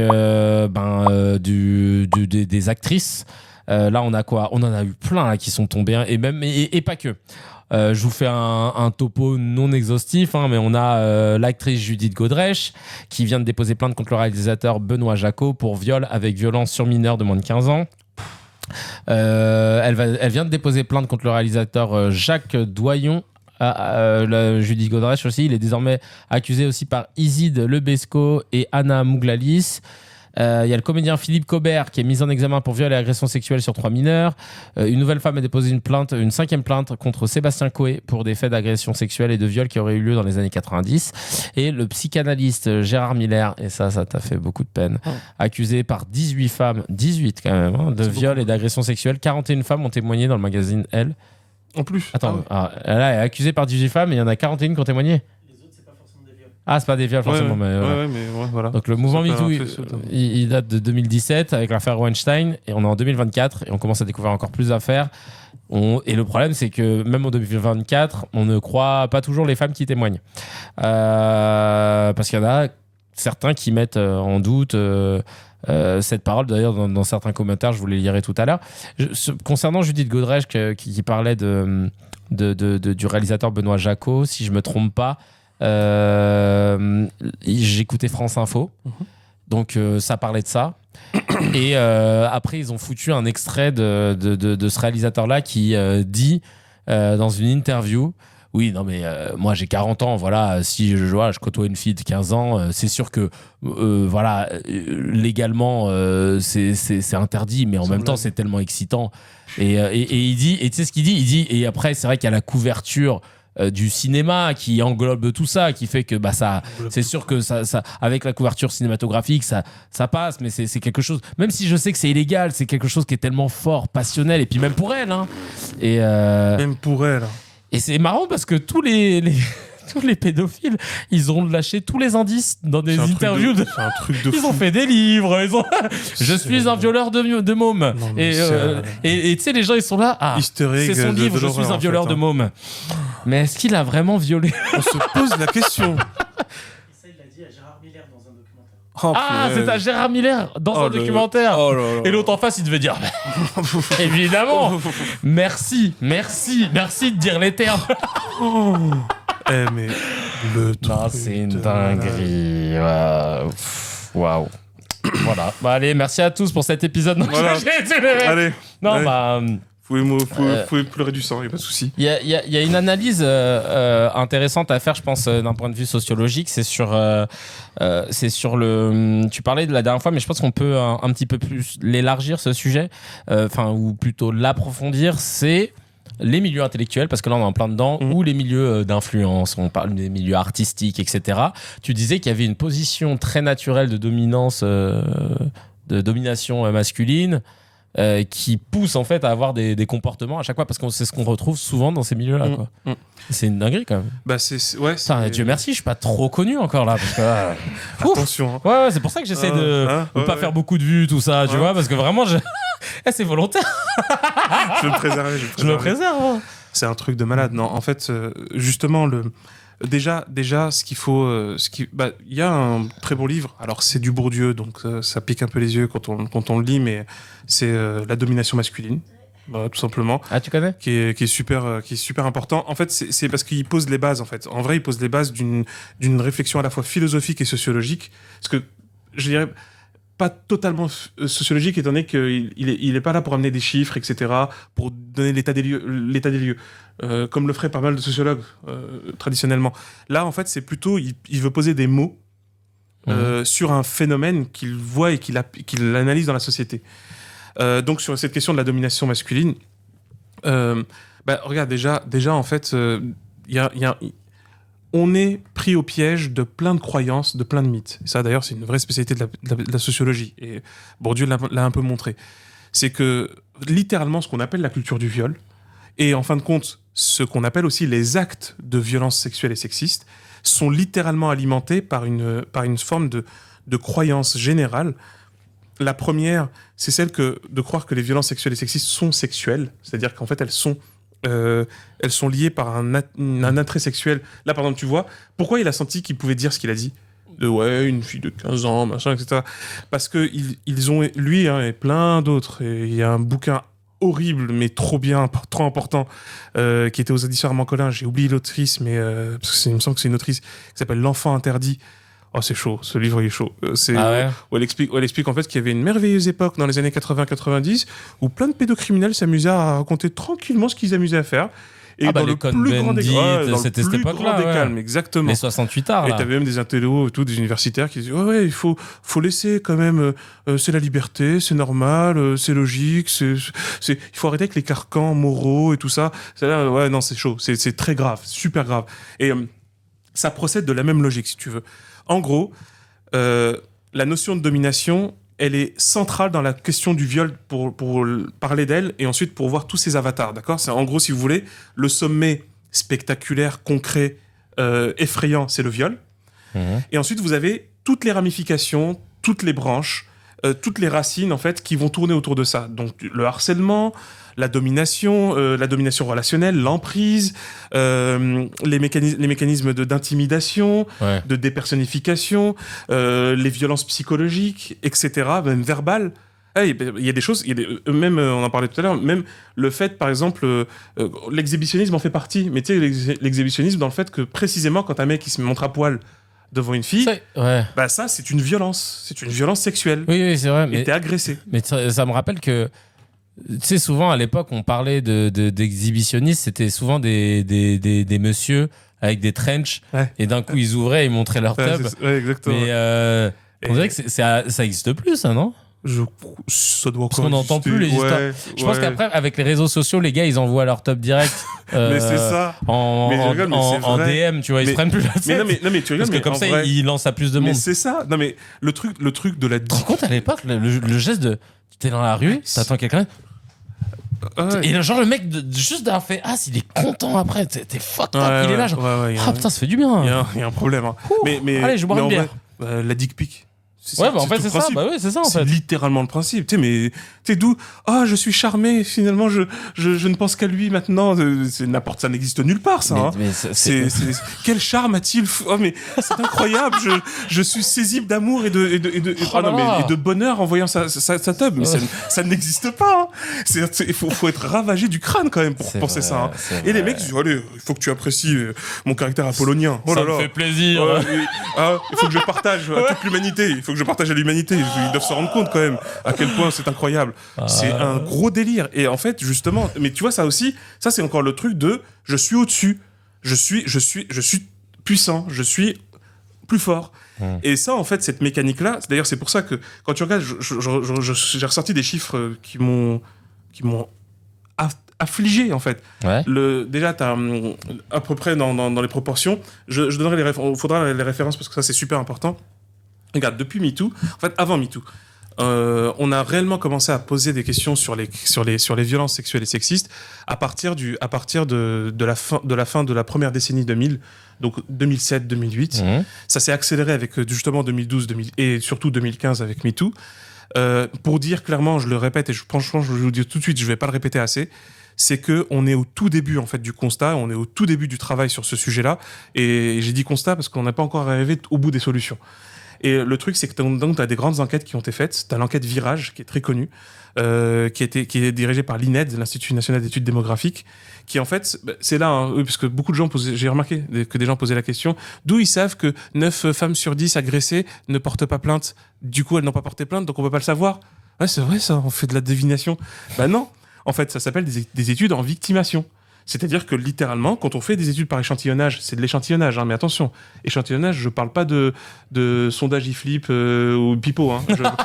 des actrices. Là, on a quoi ? On en a eu plein là, qui sont tombés, et pas que. Je vous fais un topo non exhaustif, mais on a l'actrice Judith Godrèche qui vient de déposer plainte contre le réalisateur Benoît Jacot pour viol avec violence sur mineur de moins de 15 ans. Elle vient de déposer plainte contre le réalisateur Jacques Doyon. Judith Godrèche aussi, il est désormais accusé aussi par Isid Lebesco et Anna Mouglalis. Il y a le comédien Philippe Cobert qui est mis en examen pour viol et agression sexuelle sur 3 mineurs. Une nouvelle femme a déposé une 5e plainte contre Sébastien Coé pour des faits d'agression sexuelle et de viol qui auraient eu lieu dans les années 90. Et le psychanalyste Gérard Miller, et ça t'a fait beaucoup de peine, accusé par 18 femmes, 18 quand même, de viol et d'agression sexuelle. 41 femmes ont témoigné dans le magazine Elle. En plus. Attends, elle est accusée par 18 femmes et il y en a 41 qui ont témoigné. C'est pas des viols forcément, mais voilà. Donc le mouvement MeToo, il date de 2017 avec l'affaire Weinstein et on est en 2024 et on commence à découvrir encore plus d'affaires. Et le problème, c'est que même en 2024, on ne croit pas toujours les femmes qui témoignent. Parce qu'il y en a certains qui mettent en doute cette parole. D'ailleurs, dans certains commentaires, je vous les lirai tout à l'heure. Concernant Judith Godrèche qui parlait du réalisateur Benoît Jacot, si je me trompe pas, J'écoutais France Info, donc ça parlait de ça. Et après, ils ont foutu un extrait de ce réalisateur-là qui dit dans une interview, oui, non mais moi j'ai 40 ans, voilà, si je côtoie une fille de 15 ans, c'est sûr que voilà, légalement c'est interdit, mais en même temps c'est tellement excitant. Et il dit, et tu sais ce qu'il dit, et après c'est vrai qu'il y a la couverture du cinéma qui englobe tout ça, qui fait que bah ça, c'est sûr que ça avec la couverture cinématographique ça passe, mais c'est quelque chose, même si je sais que c'est illégal, c'est quelque chose qui est tellement fort, passionnel, et puis même pour elle, hein. Et même pour elle. Et c'est marrant parce que tous les pédophiles, ils ont lâché tous les indices dans des interviews. C'est un truc de fou. Ils ont fait des livres. Je suis un violeur de mômes. Non, et tu sais, les gens, ils sont là. Ah, c'est son livre, Je suis un violeur de mômes. Mais est-ce qu'il a vraiment violé? On se pose la question. Ça, il l'a dit à Gérard Miller dans un documentaire. Oh, c'est à Gérard Miller dans un documentaire. Oh là là. Et l'autre en face, il devait dire évidemment. Merci de dire les termes. Mais le truc. Non, c'est une dinguerie. Waouh. Voilà. Bah allez, merci à tous pour cet épisode. Voilà. Allez. Non, allez. bah. Vous pouvez pleurer du sang, il n'y a pas de souci. Il y a une analyse intéressante à faire, je pense, d'un point de vue sociologique. C'est sur le. Tu parlais de la dernière fois, mais je pense qu'on peut un petit peu plus l'élargir, ce sujet, ou plutôt l'approfondir. C'est les milieux intellectuels, parce que là on est en plein dedans, ou les milieux d'influence, on parle des milieux artistiques, etc. Tu disais qu'il y avait une position très naturelle de dominance, de domination masculine, qui pousse en fait à avoir des comportements à chaque fois, parce que c'est ce qu'on retrouve souvent dans ces milieux-là. Quoi. C'est une dinguerie quand même. Bah ouais. Dieu merci, je suis pas trop connu encore là. Parce que, attention. Hein. Ouais, c'est pour ça que j'essaie de pas faire beaucoup de vues, tout ça, tu vois, parce que vraiment, c'est volontaire. Je veux me préserver. Je me préserve. C'est un truc de malade. Non, en fait, justement, déjà, ce qu'il faut, il y a un très bon livre. Alors, c'est du Bourdieu, donc ça pique un peu les yeux quand on le lit, mais c'est La domination masculine. Voilà, tout simplement. Ah, tu connais ? Qui est super important. En fait, c'est parce qu'il pose les bases, en fait. En vrai, il pose les bases d'une réflexion à la fois philosophique et sociologique. Parce que, je dirais, pas totalement sociologique, étant donné qu'il est pas là pour amener des chiffres, etc., pour donner l'état des lieux, comme le ferait pas mal de sociologues, traditionnellement. Là, en fait, c'est plutôt, il veut poser des mots sur un phénomène qu'il voit et qu'il analyse dans la société. Donc sur cette question de la domination masculine, regarde, déjà en fait, on est pris au piège de plein de croyances, de plein de mythes. Et ça d'ailleurs c'est une vraie spécialité de la sociologie, et Bourdieu l'a un peu montré. C'est que littéralement ce qu'on appelle la culture du viol, et en fin de compte ce qu'on appelle aussi les actes de violence sexuelle et sexiste, sont littéralement alimentés par une forme de croyance générale. La première, c'est celle de croire que les violences sexuelles et sexistes sont sexuelles, c'est-à-dire qu'en fait elles sont liées par un attrait sexuel. Là, par exemple, tu vois, pourquoi il a senti qu'il pouvait dire ce qu'il a dit ? Une fille de 15 ans, machin, etc. Parce que ils ont, lui et plein d'autres, et il y a un bouquin horrible, mais trop bien, trop important, qui était aux éditions Armand Collin, j'ai oublié l'autrice, mais parce que il me semble que c'est une autrice, qui s'appelle L'Enfant Interdit. Oh, c'est chaud, ce livre il est chaud. Où elle explique en fait qu'il y avait une merveilleuse époque dans les années 80-90 où plein de pédocriminels s'amusaient à raconter tranquillement ce qu'ils amusaient à faire. Et dans le plus grand des calmes, exactement. Les 68 arts, là. Et t'avais même des intellos et tout, des universitaires qui disaient il faut laisser quand même, c'est la liberté, c'est normal, c'est logique, il faut arrêter avec les carcans moraux et tout ça. C'est chaud, c'est très grave, super grave. Et ça procède de la même logique, si tu veux. En gros, la notion de domination, elle est centrale dans la question du viol pour parler d'elle et ensuite pour voir tous ses avatars, d'accord ? C'est en gros, si vous voulez, le sommet spectaculaire, concret, effrayant, c'est le viol. Et ensuite, vous avez toutes les ramifications, toutes les branches, toutes les racines en fait qui vont tourner autour de ça. Donc le harcèlement, la domination relationnelle, l'emprise, les mécanismes d'intimidation, de dépersonnification, les violences psychologiques, etc., même verbales. Ah, il y a des choses, même on en parlait tout à l'heure, même le fait, par exemple, l'exhibitionnisme en fait partie, mais tu sais, l'exhibitionnisme dans le fait que précisément quand un mec il se montre à poil devant une fille, bah ça c'est une violence sexuelle. Oui, c'est vrai. Et t'es agressé. Mais ça me rappelle que, tu sais, souvent à l'époque on parlait d'exhibitionnistes, c'était souvent des messieurs avec des trenchs, et d'un coup ils ouvraient et ils montraient leur tub. Exactement. Mais on dirait que ça existe plus, ça, non? Ça doit encore Parce qu'on n'entend plus les histoires. Je pense qu'après, avec les réseaux sociaux, les gars, ils envoient leur top direct. Mais c'est ça. En DM, tu vois, ils se prennent plus la tête. Non, mais tu rigoles, parce que comme ça, vrai, ils lancent à plus de monde. Mais c'est ça. Non, mais le truc de la. Tu te rends compte à l'époque, le geste de. T'es dans la rue, t'attends quelqu'un. Et genre, le mec, juste d'avoir fait s'il est content après, t'es fucked up, il est là, genre. Putain, ça fait du bien. Il y a un problème. Hein. Allez, je bois une bière. La dick pic. En fait, c'est ça. Bah oui, c'est ça, en fait. C'est littéralement le principe. Tu sais, mais tu sais d'où je suis charmé. Finalement, je ne pense qu'à lui maintenant. C'est n'importe, ça n'existe nulle part, ça. Mais quel charme a-t-il mais c'est incroyable. Je suis saisible d'amour et de bonheur en voyant sa tub. Mais ça n'existe pas. Hein. Il faut être ravagé du crâne quand même pour penser ça. Hein. Et les mecs disent allez, il faut que tu apprécies mon caractère apollonien. Ça me fait plaisir. Il faut que je partage à toute l'humanité. Il faut que je partage à l'humanité. Ils doivent se rendre compte quand même à quel point c'est incroyable. C'est un gros délire. Et en fait, justement, mais tu vois, ça aussi, ça c'est encore le truc de je suis au-dessus. Je suis puissant. Je suis plus fort. Et ça, en fait, cette mécanique-là, d'ailleurs, c'est pour ça que quand tu regardes, j'ai ressorti des chiffres qui m'ont affligé, en fait. Déjà, t'as à peu près dans les proportions. Je donnerai faudra les références parce que ça, c'est super important. Regarde, depuis MeToo, en fait, avant MeToo, on a réellement commencé à poser des questions sur les violences sexuelles et sexistes à partir de la fin de la première décennie 2000, donc 2007-2008. Ça s'est accéléré avec justement 2012 et surtout 2015 avec MeToo. Pour dire clairement, je le répète et franchement, je vous le dis tout de suite, je vais pas le répéter assez. C'est que on est au tout début en fait du constat, on est au tout début du travail sur ce sujet-là. Et j'ai dit constat parce qu'on n'a pas encore arrivé au bout des solutions. Et le truc, c'est que tu as des grandes enquêtes qui ont été faites. Tu as l'enquête Virage, qui est très connue, qui est dirigée par l'INED, l'Institut national d'études démographiques, qui en fait, c'est là, parce que beaucoup de gens j'ai remarqué que des gens posaient la question, d'où ils savent que 9 femmes sur 10 agressées ne portent pas plainte. Du coup, elles n'ont pas porté plainte, donc on peut pas le savoir. Ouais, c'est vrai ça, on fait de la divination. Bah non, en fait, ça s'appelle des études en victimation. C'est-à-dire que littéralement, quand on fait des études par échantillonnage, c'est de l'échantillonnage, hein, mais attention, échantillonnage, je parle pas de sondage iflip ou pipo. Hein. Là,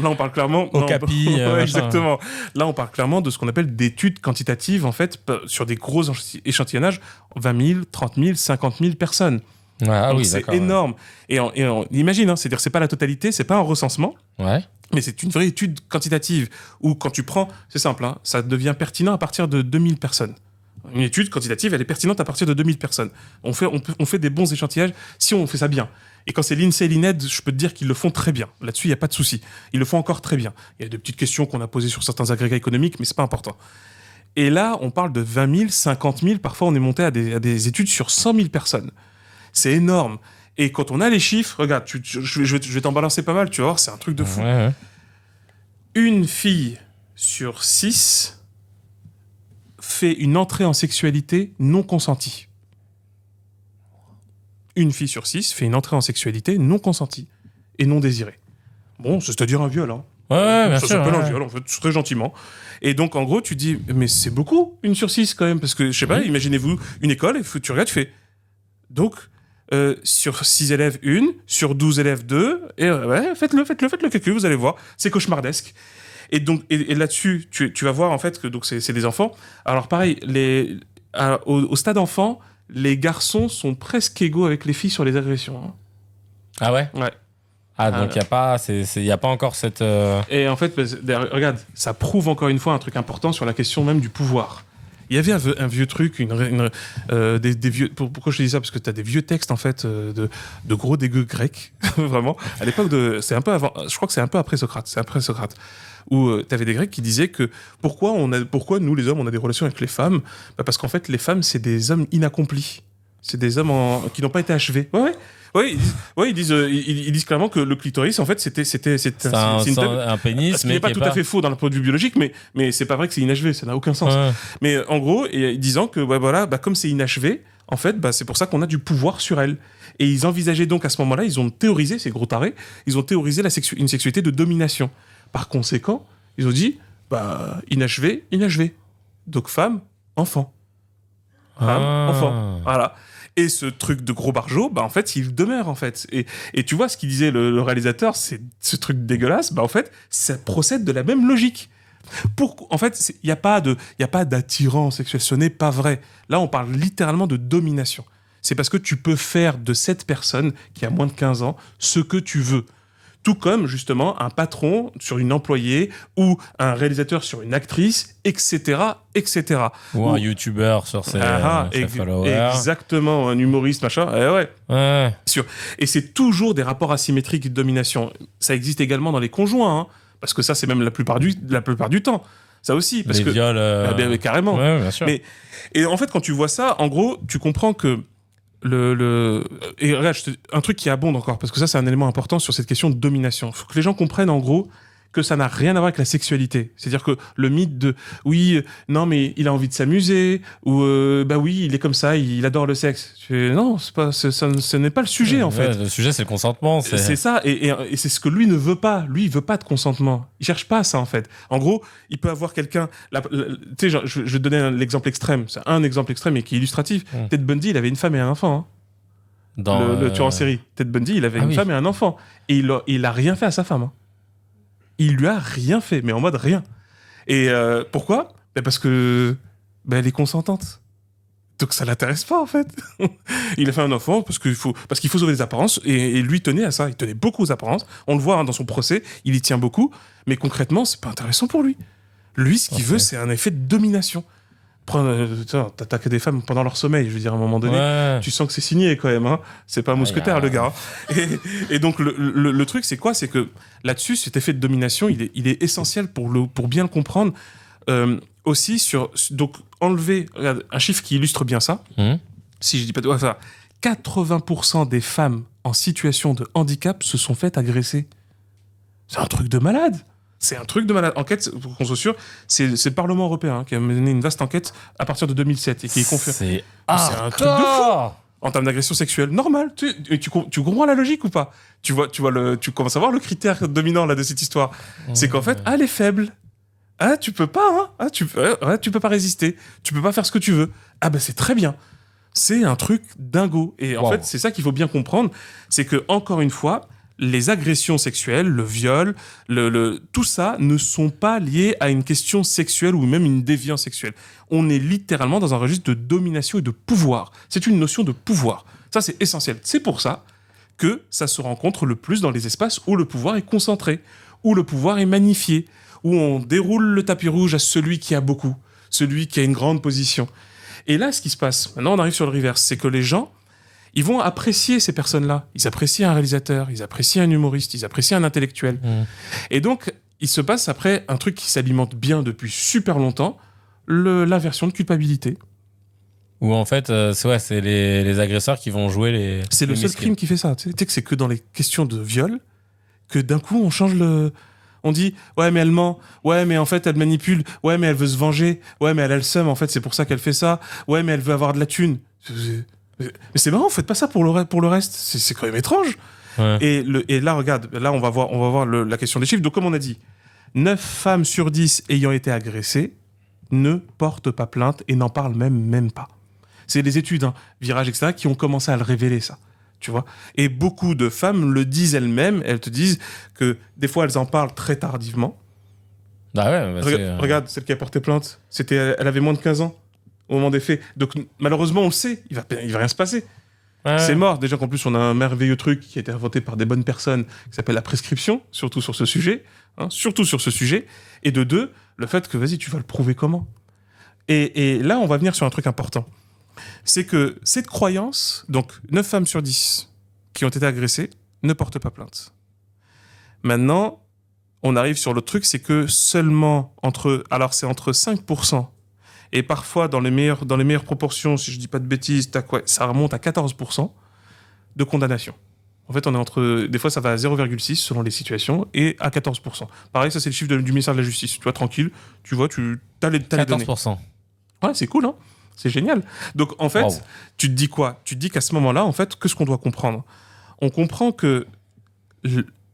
on parle clairement... Au capi. Exactement. Là, on parle clairement de ce qu'on appelle d'études quantitatives, en fait, sur des gros échantillonnages, 20 000, 30 000, 50 000 personnes. Donc, c'est énorme. Et on imagine, hein, c'est-à-dire que c'est pas la totalité, c'est pas un recensement. Mais c'est une vraie étude quantitative où quand tu prends, c'est simple, hein, ça devient pertinent à partir de 2000 personnes. Une étude quantitative, elle est pertinente à partir de 2000 personnes. On fait des bons échantillages si on fait ça bien. Et quand c'est l'INSEE et l'INED, je peux te dire qu'ils le font très bien. Là-dessus, il n'y a pas de souci. Ils le font encore très bien. Il y a des petites questions qu'on a posées sur certains agrégats économiques, mais c'est pas important. Et là, on parle de 20 000, 50 000, parfois on est monté à des études sur 100 000 personnes. C'est énorme. Et quand on a les chiffres, regarde, je vais t'en balancer pas mal, tu vas voir, c'est un truc de fou. Une fille sur 6 fait une entrée en sexualité non consentie. Une fille sur 6 fait une entrée en sexualité non consentie et non désirée. Bon, c'est-à-dire un viol, hein. Bien ça sûr. s'appelle un viol, en fait, très gentiment. Et donc, en gros, tu dis, mais c'est beaucoup, une sur 6 quand même, parce que, je sais pas, imaginez-vous une école, et tu regardes, tu fais... Donc... sur 6 élèves, 1, sur 12 élèves, 2, et faites le calcul, vous allez voir, c'est cauchemardesque. Et donc, et là-dessus, tu vas voir en fait que donc c'est des enfants. Alors pareil, au stade enfant, les garçons sont presque égaux avec les filles sur les agressions. Hein. Ah ouais? Ouais. Donc il y a pas encore cette... Et en fait, regarde, ça prouve encore une fois un truc important sur la question même du pouvoir. Il y avait un vieux truc, des vieux. Pourquoi je dis ça? Parce que tu as des vieux textes en fait de gros dégueux grecs, vraiment. À l'époque c'est un peu avant. Je crois que c'est un peu après Socrate. C'est après Socrate où tu avais des Grecs qui disaient que pourquoi nous les hommes on a des relations avec les femmes? Parce qu'en fait les femmes c'est des hommes inaccomplis. C'est des hommes qui n'ont pas été achevés. Ouais. ils disent clairement que le clitoris, en fait, c'est un pénis, mais qui n'est pas tout à fait faux dans le point de vue biologique, mais c'est pas vrai que c'est inachevé, ça n'a aucun sens. Ouais. Mais en gros, disant que comme c'est inachevé, en fait, c'est pour ça qu'on a du pouvoir sur elle. Et ils envisageaient donc à ce moment-là, ils ont théorisé, ces gros tarés, ils ont théorisé une sexualité de domination. Par conséquent, ils ont dit, inachevé. Donc femme, enfant. Femme, enfant. Voilà. Et ce truc de gros barjot, en fait, il demeure, en fait. Et tu vois, ce qu'il disait le réalisateur, c'est ce truc dégueulasse, en fait, ça procède de la même logique. En fait, il n'y a pas d'attirance sexuelle, ce n'est pas vrai. Là, on parle littéralement de domination. C'est parce que tu peux faire de cette personne qui a moins de 15 ans ce que tu veux. Tout comme, justement, un patron sur une employée ou un réalisateur sur une actrice, etc., etc. Ou un youtubeur sur ses followers. Exactement, un humoriste, machin. Ouais. Sûr. Et c'est toujours des rapports asymétriques de domination. Ça existe également dans les conjoints, hein, parce que ça, c'est même la plupart du temps. Ça aussi. Parce les viols... bien, carrément. Ouais, bien sûr. Et en fait, quand tu vois ça, en gros, tu comprends que et regarde, un truc qui abonde encore, parce que ça c'est un élément important sur cette question de domination. Il faut que les gens comprennent en gros que ça n'a rien à voir avec la sexualité. C'est-à-dire que le mythe de non mais il a envie de s'amuser, ou oui il est comme ça, il adore le sexe. Non, ce n'est pas le sujet en fait. Le sujet c'est le consentement. C'est ça, et c'est ce que lui ne veut pas. Lui il veut pas de consentement. Il cherche pas ça en fait. En gros, il peut avoir quelqu'un. Tu sais, je vais te donner l'exemple extrême. C'est un exemple extrême et qui est illustratif. Ted Bundy, il avait une femme et un enfant. Hein. Dans le tueur en série. Ted Bundy, il avait une femme et un enfant, et il a rien fait à sa femme. Hein. Il lui a rien fait, mais en mode rien. Et pourquoi ? Parce que elle est consentante. Donc ça l'intéresse pas en fait. Il a fait un enfant parce qu'il faut sauver les apparences, et lui tenait à ça. Il tenait beaucoup aux apparences. On le voit dans son procès, il y tient beaucoup. Mais concrètement, c'est pas intéressant pour lui. Lui, ce qu'il veut, c'est un effet de domination. T'attaques des femmes pendant leur sommeil, je veux dire, à un moment donné, tu sens que c'est signé quand même, hein. C'est pas un mousquetaire, le gars. Et donc, le truc, c'est quoi ? C'est que là-dessus, cet effet de domination, il est essentiel pour bien le comprendre. Aussi, donc, enlever, regarde, un chiffre qui illustre bien ça, si je dis pas de 80% des femmes en situation de handicap se sont faites agresser. C'est un truc de malade. C'est un truc de malade. Enquête, pour qu'on soit sûr, c'est le Parlement européen qui a mené une vaste enquête à partir de 2007 et qui est confirmée. C'est un truc de fou en termes d'agression sexuelle. Normal. Tu comprends la logique ou pas ? Tu commences à voir le critère dominant là de cette histoire. C'est qu'en fait, elle est faible. Ah, tu peux pas, hein ? Tu peux pas résister. Tu peux pas faire ce que tu veux. Ah c'est très bien. C'est un truc dingo. Et en fait, c'est ça qu'il faut bien comprendre. C'est que, encore une fois, les agressions sexuelles, le viol, tout ça ne sont pas liés à une question sexuelle ou même une déviance sexuelle. On est littéralement dans un registre de domination et de pouvoir. C'est une notion de pouvoir. Ça, c'est essentiel. C'est pour ça que ça se rencontre le plus dans les espaces où le pouvoir est concentré, où le pouvoir est magnifié, où on déroule le tapis rouge à celui qui a beaucoup, celui qui a une grande position. Et là, ce qui se passe, maintenant on arrive sur le reverse, c'est que les gens, ils vont apprécier ces personnes-là. Ils apprécient un réalisateur, ils apprécient un humoriste, ils apprécient un intellectuel. Et donc, il se passe après un truc qui s'alimente bien depuis super longtemps, l'inversion de culpabilité. Où en fait, c'est les agresseurs qui vont jouer les... C'est le seul crime qui fait ça. Tu sais que c'est que dans les questions de viol que d'un coup, on change le... On dit, ouais, mais elle ment. Ouais, mais en fait, elle manipule. Ouais, mais elle veut se venger. Ouais, mais elle a le seum. En fait, c'est pour ça qu'elle fait ça. Ouais, mais elle veut avoir de la thune. Mais c'est marrant, faites pas ça pour le reste. C'est quand même étrange. Ouais. Et là, regarde, là, on va voir la question des chiffres. Donc, comme on a dit, 9 femmes sur 10 ayant été agressées ne portent pas plainte et n'en parlent même pas. C'est les études, Virage, etc., qui ont commencé à le révéler, ça. Tu vois ? Et beaucoup de femmes le disent elles-mêmes. Elles te disent que des fois, elles en parlent très tardivement. Ah ouais, regarde, celle qui a porté plainte, elle avait moins de 15 ans au moment des faits. Donc, malheureusement, on le sait, il va rien se passer. Ouais. C'est mort. Déjà qu'en plus, on a un merveilleux truc qui a été inventé par des bonnes personnes qui s'appelle la prescription, surtout sur ce sujet. Et de deux, le fait que, vas-y, tu vas le prouver comment ? Et là, on va venir sur un truc important. C'est que cette croyance, donc 9 femmes sur 10 qui ont été agressées, ne portent pas plainte. Maintenant, on arrive sur le truc, c'est que seulement entre 5%, et parfois dans les meilleures proportions, si je dis pas de bêtises, ça remonte à 14% de condamnation. En fait, on est entre... Des fois, ça va à 0,6 selon les situations et à 14%. Pareil, ça, c'est le chiffre du ministère de la Justice. Tu vois, tranquille, tu vois, t'as les données. 14%. Ouais, c'est cool, hein. C'est génial. Donc, en fait, tu te dis quoi? Tu te dis qu'à ce moment-là, en fait, qu'est-ce qu'on doit comprendre? On comprend que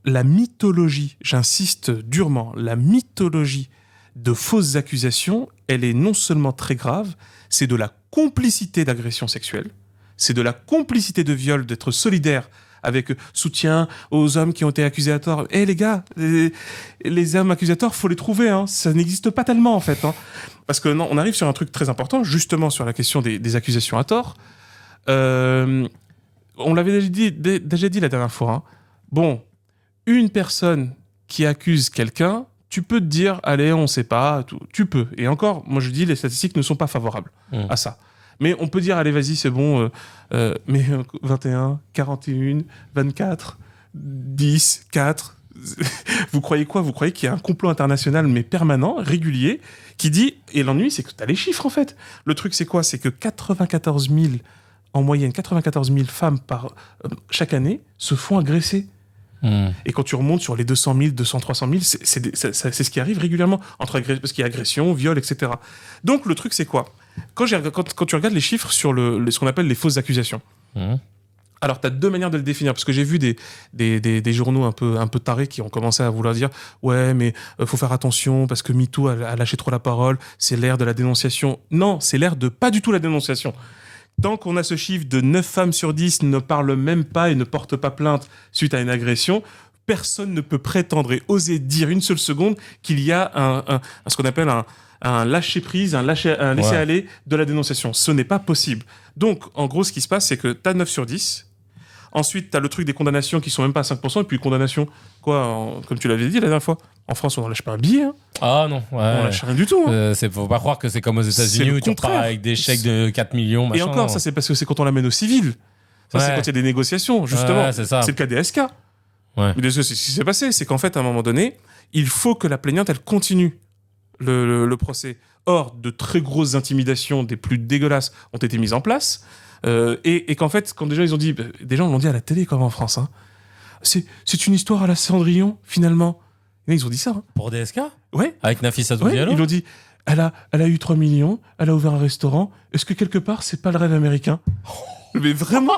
la mythologie, j'insiste durement, la mythologie de fausses accusations, elle est non seulement très grave, c'est de la complicité d'agression sexuelle, c'est de la complicité de viol, d'être solidaire avec soutien aux hommes qui ont été accusés à tort. Les gars, les hommes accusés à tort, faut les trouver, hein. Ça n'existe pas tellement, en fait, hein. Parce que non, on arrive sur un truc très important, justement sur la question des accusations à tort. On l'avait déjà dit la dernière fois, hein. Bon, une personne qui accuse quelqu'un, tu peux te dire, allez, on sait pas, tout. Tu peux. Et encore, moi je dis, les statistiques ne sont pas favorables à ça. Mais on peut dire, allez, vas-y, c'est bon, mais 21, 41, 24, 10, 4... Vous croyez quoi? Vous croyez qu'il y a un complot international, mais permanent, régulier, qui dit... Et l'ennui, c'est que tu as les chiffres, en fait. Le truc, c'est quoi? C'est que 94 000, en moyenne, 94 000 femmes chaque année se font agresser. Et quand tu remontes sur les 200 000, 200, 300 000, c'est ce qui arrive régulièrement, parce qu'il y a agression, viol, etc. Donc, le truc, c'est quoi? Quand tu regardes les chiffres sur ce qu'on appelle les fausses accusations, alors tu as deux manières de le définir, parce que j'ai vu des journaux un peu tarés qui ont commencé à vouloir dire « Ouais, mais faut faire attention, parce que MeToo a lâché trop la parole, c'est l'ère de la dénonciation. » Non, c'est l'ère de pas du tout la dénonciation. Tant qu'on a ce chiffre de 9 femmes sur 10 ne parlent même pas et ne portent pas plainte suite à une agression, personne ne peut prétendre et oser dire une seule seconde qu'il y a ce qu'on appelle un lâcher-prise, un laisser-aller de la dénonciation. Ce n'est pas possible. Donc, en gros, ce qui se passe, c'est que tu as 9 sur 10. Ensuite, tu as le truc des condamnations qui sont même pas à 5%. Et puis, condamnation, comme tu l'avais dit la dernière fois, en France, on n'en lâche pas un billet. Hein. Ah non, on lâche rien du tout. Hein. Faut pas croire que c'est comme aux États-Unis où tu repars avec des chèques de 4 millions. Machin, et encore, ça, c'est parce que c'est quand on l'amène au civil. Ça, c'est quand il y a des négociations, justement. C'est ça. C'est le cas des SK. Mais c'est ce qui s'est passé. C'est qu'en fait, à un moment donné, il faut que la plaignante, elle continue le procès. Or, de très grosses intimidations, des plus dégueulasses, ont été mises en place. Et qu'en fait, quand des gens l'ont dit à la télé comme en France, hein, c'est une histoire à la Cendrillon, finalement. Et ils ont dit ça. Hein. Pour DSK? Ouais. Avec Nafissatou Diallo? Ils l'ont dit, elle a eu 3 millions, elle a ouvert un restaurant. Est-ce que quelque part, c'est pas le rêve américain? Mais vraiment,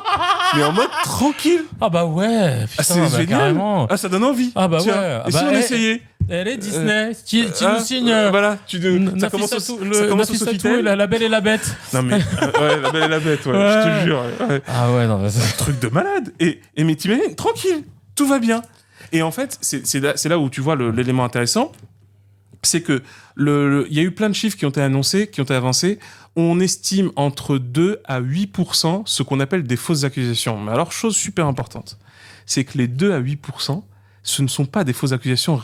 mais en mode tranquille. Ah bah ouais, putain, c'est génial. Carrément. Ah, ça donne envie. Ah bah tiens, ouais. Et si on essayait? Elle est Disney. Tu nous signes. Voilà, ça commence au Sofitel. La Belle et la Bête. Non mais ouais, La Belle et la Bête, je te jure. Ouais. Ah ouais, non mais c'est un truc de malade. Mais t'imagines, tranquille, tout va bien. Et en fait, c'est là où tu vois l'élément intéressant, c'est que il y a eu plein de chiffres qui ont été annoncés, qui ont été avancés. On estime entre 2 à 8% ce qu'on appelle des fausses accusations. Mais alors, chose super importante, c'est que les 2 à 8%, ce ne sont pas des fausses accusations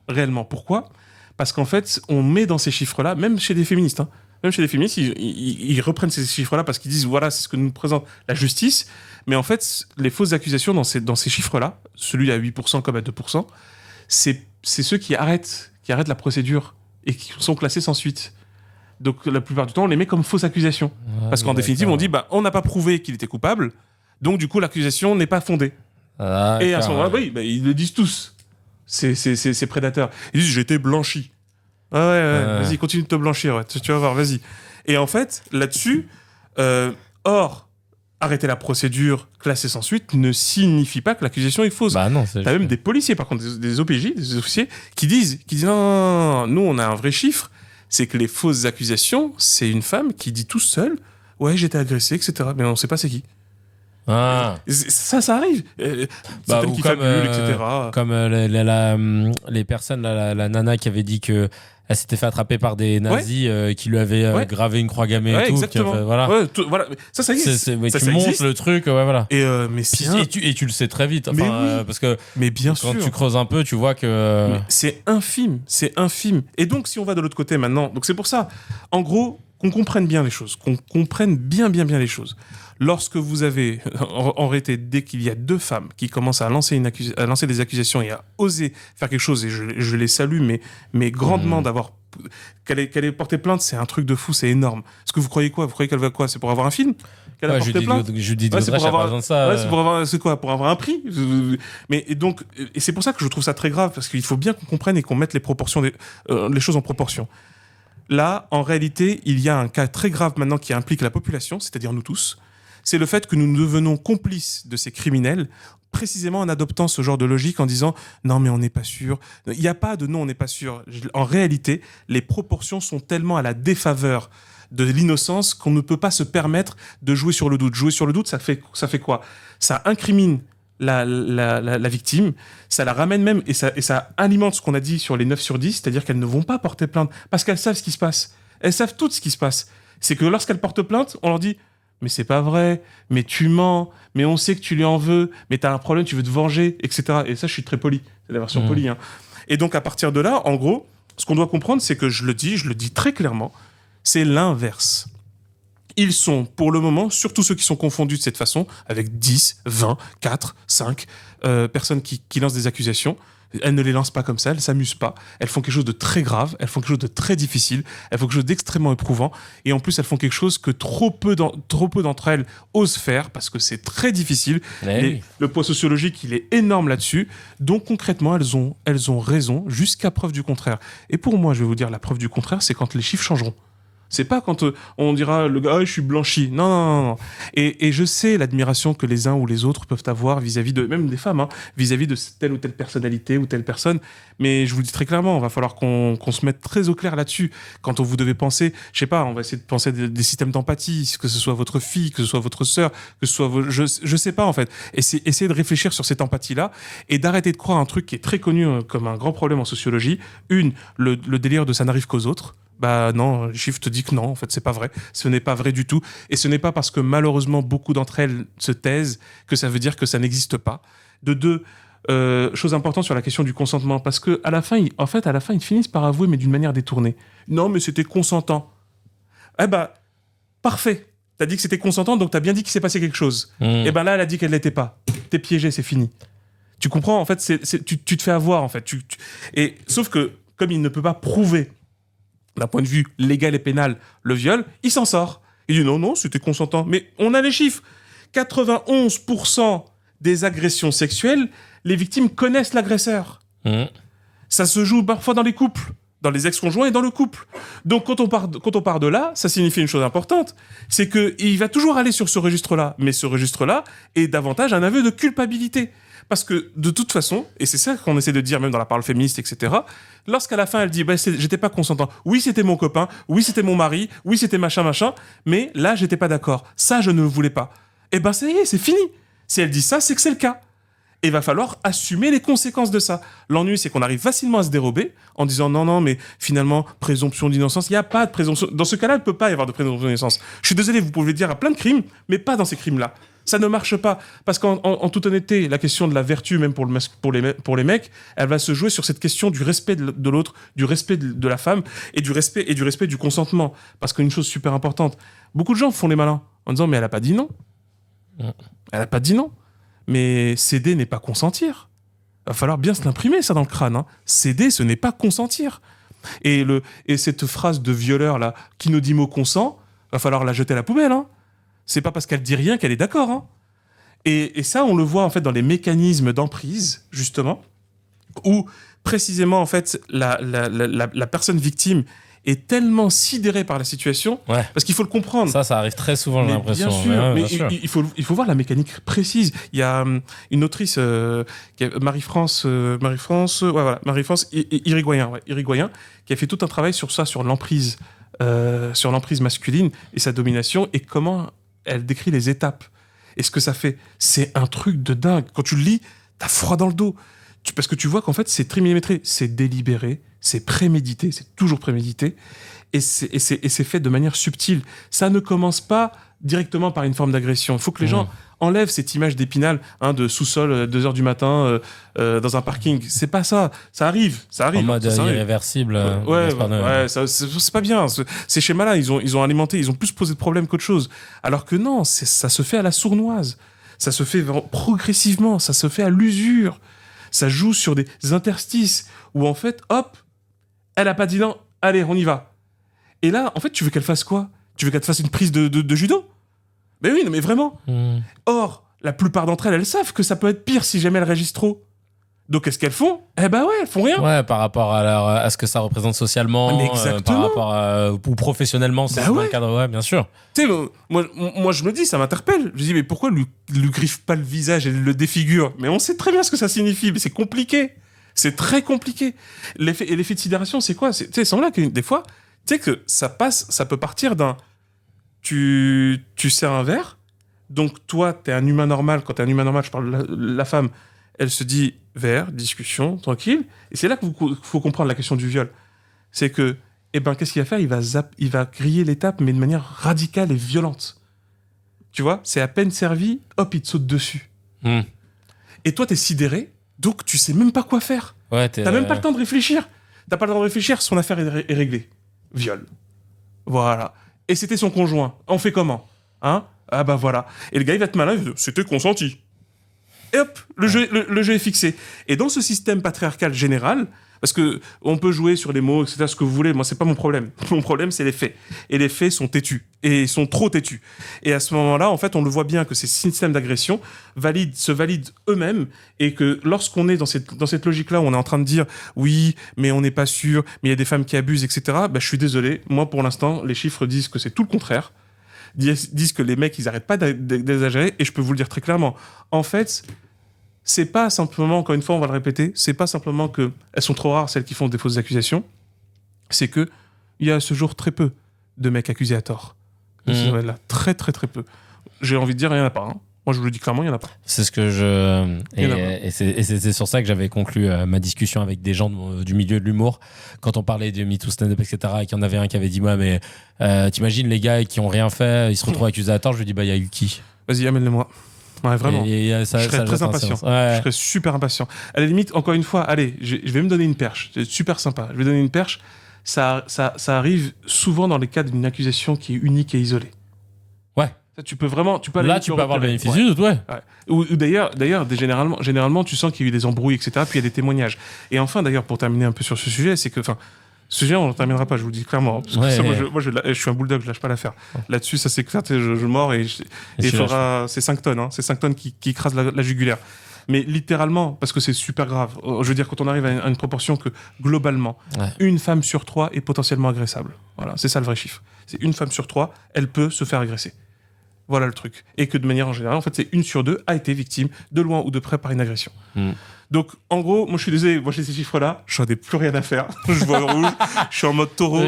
réellement. Pourquoi? Parce qu'en fait, on met dans ces chiffres-là, même chez des féministes, hein, ils reprennent ces chiffres-là parce qu'ils disent, voilà, c'est ce que nous présente la justice. Mais en fait, les fausses accusations dans ces chiffres-là, celui à 8% comme à 2%, c'est ceux qui arrêtent la procédure et qui sont classés sans suite. Donc, la plupart du temps, on les met comme fausses accusations. Parce qu'en définitive, on dit, on n'a pas prouvé qu'il était coupable, donc du coup, l'accusation n'est pas fondée. Et à ce moment-là, oui, ils le disent tous, ces prédateurs. Ils disent, j'ai été blanchi. Vas-y, continue de te blanchir, tu vas voir, vas-y. Et en fait, là-dessus, arrêter la procédure classée sans suite ne signifie pas que l'accusation est fausse. Bah non, t'as même des policiers, par contre, des OPJ, des officiers, qui disent non, nous, on a un vrai chiffre, c'est que les fausses accusations, c'est une femme qui dit tout seul, ouais, j'étais agressé, etc. Mais on sait pas c'est qui. Ça arrive. Certaines qui fabulent, etc. Comme les personnes, la nana qui avait dit que elle s'était fait attraper par des nazis qui lui avaient gravé une croix gammée et tout. Exactement. Voilà. Voilà. Ça existe. Tu montres le truc, voilà. Et tu le sais très vite. Parce que bien quand sûr. tu creuses un peu, tu vois que... Mais c'est infime. Et donc, si on va de l'autre côté maintenant, donc c'est pour ça, en gros, qu'on comprenne bien les choses, qu'on comprenne bien les choses. Lorsque vous avez, en réalité, dès qu'il y a deux femmes qui commencent à lancer des accusations et à oser faire quelque chose, et je les salue, mais grandement d'avoir qu'elle ait porté plainte, c'est un truc de fou, c'est énorme. Est-ce que vous croyez quoi? Vous croyez qu'elle va quoi? C'est pour avoir un film qu'elle a porté plainte? Judith Godrèche a pas besoin de ça. Ouais, c'est quoi? Pour avoir un prix? Mais et c'est pour ça que je trouve ça très grave, parce qu'il faut bien qu'on comprenne et qu'on mette les choses en proportion. Là, en réalité, il y a un cas très grave maintenant qui implique la population, c'est-à-dire nous tous. C'est le fait que nous devenons complices de ces criminels, précisément en adoptant ce genre de logique, en disant « Non, mais on n'est pas sûr ». Il n'y a pas de « non, on n'est pas sûr ». En réalité, les proportions sont tellement à la défaveur de l'innocence qu'on ne peut pas se permettre de jouer sur le doute. Jouer sur le doute, ça fait quoi? Ça incrimine la victime, ça la ramène même, et ça alimente ce qu'on a dit sur les 9 sur 10, c'est-à-dire qu'elles ne vont pas porter plainte, parce qu'elles savent ce qui se passe. Elles savent tout ce qui se passe. C'est que lorsqu'elles portent plainte, on leur dit « Mais c'est pas vrai, mais tu mens, mais on sait que tu lui en veux, mais t'as un problème, tu veux te venger, etc. » Et ça, je suis très poli. C'est la version polie. Hein. Et donc, à partir de là, en gros, ce qu'on doit comprendre, c'est que je le dis très clairement, c'est l'inverse. Ils sont, pour le moment, surtout ceux qui sont confondus de cette façon, avec 10, 20, 4, 5 personnes qui lancent des accusations. Elles ne les lancent pas comme ça, elles ne s'amusent pas. Elles font quelque chose de très grave, elles font quelque chose de très difficile, elles font quelque chose d'extrêmement éprouvant. Et en plus, elles font quelque chose que trop peu d'entre elles osent faire, parce que c'est très difficile. Le poids sociologique, il est énorme là-dessus. Donc concrètement, elles ont raison, jusqu'à preuve du contraire. Et pour moi, je vais vous dire, la preuve du contraire, c'est quand les chiffres changeront. C'est pas quand on dira le gars, je suis blanchi. Non. Et je sais l'admiration que les uns ou les autres peuvent avoir vis-à-vis de, même des femmes, hein, vis-à-vis de telle ou telle personnalité ou telle personne. Mais je vous le dis très clairement, il va falloir qu'on se mette très au clair là-dessus. Quand vous devez penser, je sais pas, on va essayer de penser des systèmes d'empathie, que ce soit votre fille, que ce soit votre sœur, que ce soit je sais pas en fait. Essayez de réfléchir sur cette empathie-là et d'arrêter de croire un truc qui est très connu comme un grand problème en sociologie. Le délire de ça n'arrive qu'aux autres. Bah non, les chiffres te disent que non, en fait, c'est pas vrai. Ce n'est pas vrai du tout. Et ce n'est pas parce que malheureusement beaucoup d'entre elles se taisent que ça veut dire que ça n'existe pas. De deux, chose importante sur la question du consentement, parce que à la fin, ils finissent par avouer, mais d'une manière détournée. Non, mais c'était consentant. Eh ben, parfait. T'as dit que c'était consentant, donc t'as bien dit qu'il s'est passé quelque chose. Et ben là, elle a dit qu'elle l'était pas. T'es piégé, c'est fini. Tu comprends? En fait, tu te fais avoir, en fait. Et sauf que, comme il ne peut pas prouver d'un point de vue légal et pénal, le viol, il s'en sort. Il dit non, c'était consentant. Mais on a les chiffres. 91% des agressions sexuelles, les victimes connaissent l'agresseur. Ça se joue parfois dans les couples, dans les ex-conjoints et dans le couple. Donc quand on part de là, ça signifie une chose importante, c'est qu'il va toujours aller sur ce registre-là. Mais ce registre-là est davantage un aveu de culpabilité. Parce que, de toute façon, et c'est ça qu'on essaie de dire même dans la parole féministe, etc., lorsqu'à la fin, elle dit « j'étais pas consentant. Oui, c'était mon copain. Oui, c'était mon mari. Oui, c'était machin. Mais là, j'étais pas d'accord. Ça, je ne le voulais pas. » Eh ben, ça y est, c'est fini. Si elle dit ça, c'est que c'est le cas. Et il va falloir assumer les conséquences de ça. L'ennui, c'est qu'on arrive facilement à se dérober en disant « Non, mais finalement, présomption d'innocence. » Il n'y a pas de présomption. Dans ce cas-là, il ne peut pas y avoir de présomption d'innocence. Je suis désolé, vous pouvez le dire à plein de crimes, mais pas dans ces crimes-là. Ça ne marche pas. Parce qu'en toute honnêteté, la question de la vertu, même pour les mecs, elle va se jouer sur cette question du respect de l'autre, du respect de la femme et du respect du consentement. Parce qu'une chose super importante, beaucoup de gens font les malins en disant « Mais elle n'a pas dit non. » Elle n'a pas dit non. Mais céder n'est pas consentir. Il va falloir bien se l'imprimer, ça, dans le crâne. Hein. Céder, ce n'est pas consentir. Et cette phrase de violeur, là, qui nous dit mot consent, va falloir la jeter à la poubelle, hein. C'est pas parce qu'elle dit rien qu'elle est d'accord. Hein. Et ça, on le voit en fait dans les mécanismes d'emprise, justement, où précisément en fait la personne victime est tellement sidérée par la situation, parce qu'il faut le comprendre. Ça arrive très souvent, j'ai l'impression. Bien sûr, mais il faut voir la mécanique précise. Il y a une autrice, Marie-France Irigoyen, qui a fait tout un travail sur ça, sur l'emprise masculine et sa domination, et comment elle décrit les étapes. Et ce que ça fait, c'est un truc de dingue. Quand tu le lis, t'as froid dans le dos. Parce que tu vois qu'en fait, c'est très millimétré. C'est délibéré, c'est prémédité, c'est toujours prémédité. Et c'est fait de manière subtile. Ça ne commence pas directement par une forme d'agression. Il faut que les gens enlèvent cette image d'Épinal, de sous-sol, 2h du matin, dans un parking. C'est pas ça. Ça arrive. En mode irréversible. C'est pas bien. Ces schémas-là, ils ont alimenté, ils ont plus posé de problèmes qu'autre chose. Alors que non, ça se fait à la sournoise. Ça se fait progressivement. Ça se fait à l'usure. Ça joue sur des interstices où en fait, hop, elle a pas dit non. allez, on y va. Et là, en fait, tu veux qu'elle fasse quoi? Tu veux qu'elle te fasse une prise de judo? Ben oui, non, mais vraiment. Or, la plupart d'entre elles, elles savent que ça peut être pire si jamais elles réagissent trop. Donc, qu'est-ce qu'elles font? Eh ben ouais, elles font rien. Ouais, par rapport à ce que ça représente socialement, par rapport ou professionnellement, c'est dans le cadre, ouais, bien sûr. Tu sais, moi, je me dis, ça m'interpelle. Je me dis, mais pourquoi lui griffe pas le visage et le défigure? Mais on sait très bien ce que ça signifie, mais c'est compliqué. C'est très compliqué. Et l'effet de sidération, c'est quoi? Tu sais, c'est là que des fois, tu sais que ça peut partir d'un... Tu sers un verre, donc toi, t'es un humain normal. Quand t'es un humain normal, je parle de la femme, elle se dit verre, discussion, tranquille. Et c'est là qu'il faut comprendre la question du viol. C'est que, qu'est-ce qu'il va faire? Il va griller l'étape, mais de manière radicale et violente. Tu vois? C'est à peine servi, hop, il te saute dessus. Et toi, t'es sidéré, donc tu sais même pas quoi faire. Ouais, t'as même pas le temps de réfléchir. T'as pas le temps de réfléchir, son affaire est réglée. Viol. Voilà. Et c'était son conjoint. On fait comment? Hein? Ah bah voilà. Et le gars, il va être malin, il va dire, c'était consenti. Et hop, le jeu est fixé. Et dans ce système patriarcal général, parce que on peut jouer sur les mots, etc., ce que vous voulez, moi, c'est pas mon problème. Mon problème, c'est les faits. Et les faits sont têtus. Et ils sont trop têtus. Et à ce moment-là, en fait, on le voit bien que ces systèmes d'agression se valident eux-mêmes et que lorsqu'on est dans cette logique-là où on est en train de dire oui, mais on n'est pas sûr, mais il y a des femmes qui abusent, etc., bah, je suis désolé. Moi, pour l'instant, les chiffres disent que c'est tout le contraire. Disent que les mecs, ils arrêtent pas d'exagérer. Et je peux vous le dire très clairement. En fait, c'est pas simplement, encore une fois, on va le répéter, c'est pas simplement que elles sont trop rares, celles qui font des fausses accusations. C'est que il y a à ce jour très peu de mecs accusés à tort. Là, très, très, très peu. J'ai envie de dire, il y en a pas. Hein. Moi, je vous le dis clairement, il y en a pas. C'est ce que je... Et c'est sur ça que j'avais conclu ma discussion avec des gens du milieu de l'humour. Quand on parlait de MeToo stand-up, etc., et qu'il y en avait un qui avait dit, moi, mais t'imagines les gars qui ont rien fait, ils se retrouvent accusés à tort. Je lui dis, bah, il y a eu qui? Vas-y, amène-le-moi. Ouais, vraiment. Je serais très impatient. Ouais. Je serais super impatient. À la limite, encore une fois, allez, je vais me donner une perche. C'est super sympa. Je vais donner une perche. Ça arrive souvent dans les cas d'une accusation qui est unique et isolée. Ouais. Ça, tu peux vraiment... Là, tu peux avoir le bénéfice du doute, ouais. Ou d'ailleurs, généralement, tu sens qu'il y a eu des embrouilles, etc. Puis il y a des témoignages. Et enfin, d'ailleurs, pour terminer un peu sur ce sujet, c'est que... Ce sujet, on ne terminera pas, je vous le dis clairement. Parce que ça, moi, je suis un bulldog, je lâche pas l'affaire. Là-dessus, ça c'est clair, je mords et c'est 5 tonnes. Hein, c'est 5 tonnes qui écrasent la jugulaire. Mais littéralement, parce que c'est super grave. Je veux dire, quand on arrive à une proportion que, globalement, une femme sur 3 est potentiellement agressable. Voilà, c'est ça le vrai chiffre. C'est une femme sur 3, elle peut se faire agresser. Voilà le truc. Et que de manière en général, en fait, c'est 1 sur 2 a été victime, de loin ou de près, par une agression. Donc, en gros, moi, je suis désolé, moi, j'ai ces chiffres-là, j'en ai plus rien à faire. Je vois le rouge, je suis en mode taureau.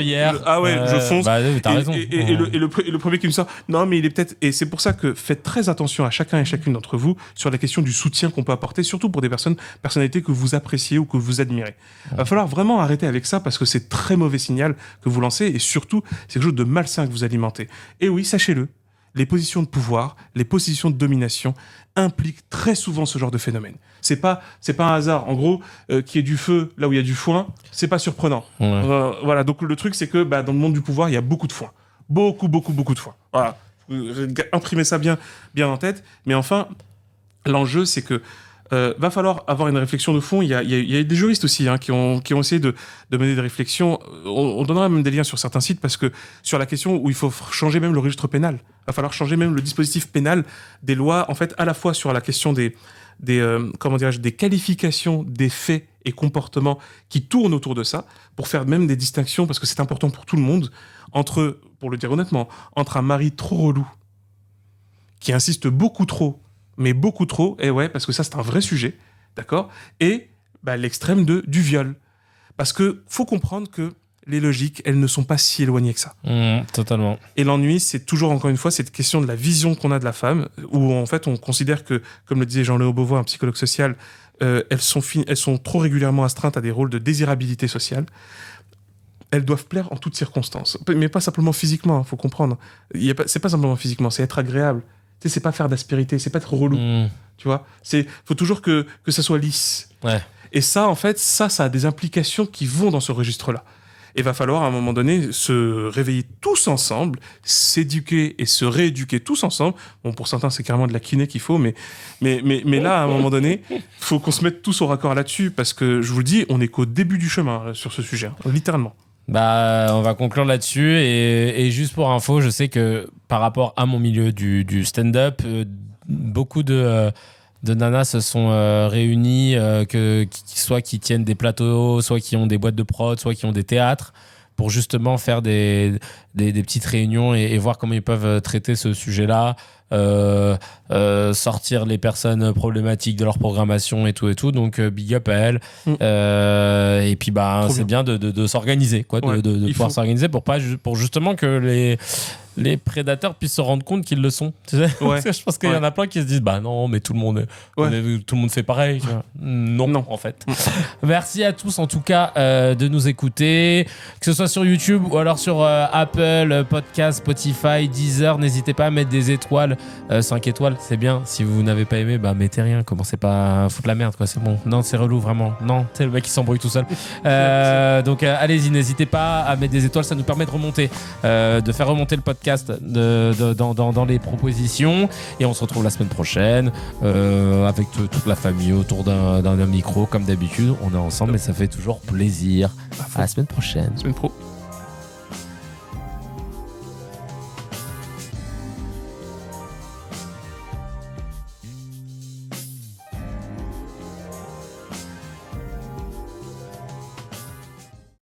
Ah ouais, je fonce. Bah, t'as raison. Et le premier qui me sort, non, mais il est peut-être... Et c'est pour ça que faites très attention à chacun et chacune d'entre vous sur la question du soutien qu'on peut apporter, surtout pour des personnalités que vous appréciez ou que vous admirez. Il va falloir vraiment arrêter avec ça parce que c'est très mauvais signal que vous lancez et surtout, c'est quelque chose de malsain que vous alimentez. Et oui, sachez-le, les positions de pouvoir, les positions de domination impliquent très souvent ce genre de phénomène. C'est pas un hasard. En gros, qu'il y ait du feu là où il y a du foin, c'est pas surprenant. Voilà. Donc le truc, c'est que dans le monde du pouvoir, il y a beaucoup de foin. Beaucoup, beaucoup, beaucoup de foin. Voilà. Imprimez ça bien en tête. Mais enfin, l'enjeu, c'est que va falloir avoir une réflexion de fond. Il y a des juristes aussi qui ont essayé de mener des réflexions. On donnera même des liens sur certains sites parce que sur la question où il faut changer même le registre pénal, il va falloir changer même le dispositif pénal des lois, en fait, à la fois sur la question des qualifications des faits et comportements qui tournent autour de ça, pour faire même des distinctions, parce que c'est important pour tout le monde, pour le dire honnêtement, entre un mari trop relou, qui insiste beaucoup trop, et ouais, parce que ça c'est un vrai sujet, d'accord, et l'extrême du viol. Parce que faut comprendre que les logiques, elles ne sont pas si éloignées que ça. Totalement. Et l'ennui, c'est toujours, encore une fois, cette question de la vision qu'on a de la femme, où en fait, on considère que, comme le disait Jean-Léo Beauvois, un psychologue social, elles sont trop régulièrement astreintes à des rôles de désirabilité sociale. Elles doivent plaire en toutes circonstances. Mais pas simplement physiquement, faut comprendre. C'est pas simplement physiquement, c'est être agréable. Tu sais, c'est pas faire d'aspérité, c'est pas être relou. Tu vois, faut toujours que ça soit lisse. Ouais. Et ça, en fait, ça a des implications qui vont dans ce registre-là. Et va falloir, à un moment donné, se réveiller tous ensemble, s'éduquer et se rééduquer tous ensemble. Bon, pour certains, c'est carrément de la kiné qu'il faut, mais là, à un moment donné, faut qu'on se mette tous au raccord là-dessus, parce que, je vous le dis, on n'est qu'au début du chemin sur ce sujet, littéralement. On va conclure là-dessus. Et juste pour info, je sais que par rapport à mon milieu du stand-up, beaucoup de nanas se sont réunies, soit qui tiennent des plateaux, soit qui ont des boîtes de prod, soit qui ont des théâtres, pour justement faire des petites réunions et voir comment ils peuvent traiter ce sujet-là, sortir les personnes problématiques de leur programmation et tout. Donc big up à elle. Et puis c'est bien de s'organiser, quoi, de pouvoir s'organiser pour justement que les prédateurs puissent se rendre compte qu'ils le sont. Tu sais, parce que je pense qu'il y en a plein qui se disent non, mais tout le monde fait pareil. Non, en fait. Merci à tous en tout cas de nous écouter, que ce soit sur YouTube ou alors sur Apple Podcast, Spotify, Deezer. N'hésitez pas à mettre des étoiles, 5 étoiles, c'est bien. Si vous n'avez pas aimé, mettez rien. Commencez pas à foutre la merde, quoi. C'est bon. Non, c'est relou, vraiment. Non, c'est le mec qui s'embrouille tout seul. Donc allez-y, n'hésitez pas à mettre des étoiles, ça nous permet de remonter, de faire remonter le podcast dans les propositions. Et on se retrouve la semaine prochaine avec toute la famille autour d'un micro, comme d'habitude. On est ensemble et ça fait toujours plaisir. À la semaine prochaine. Semaine pro.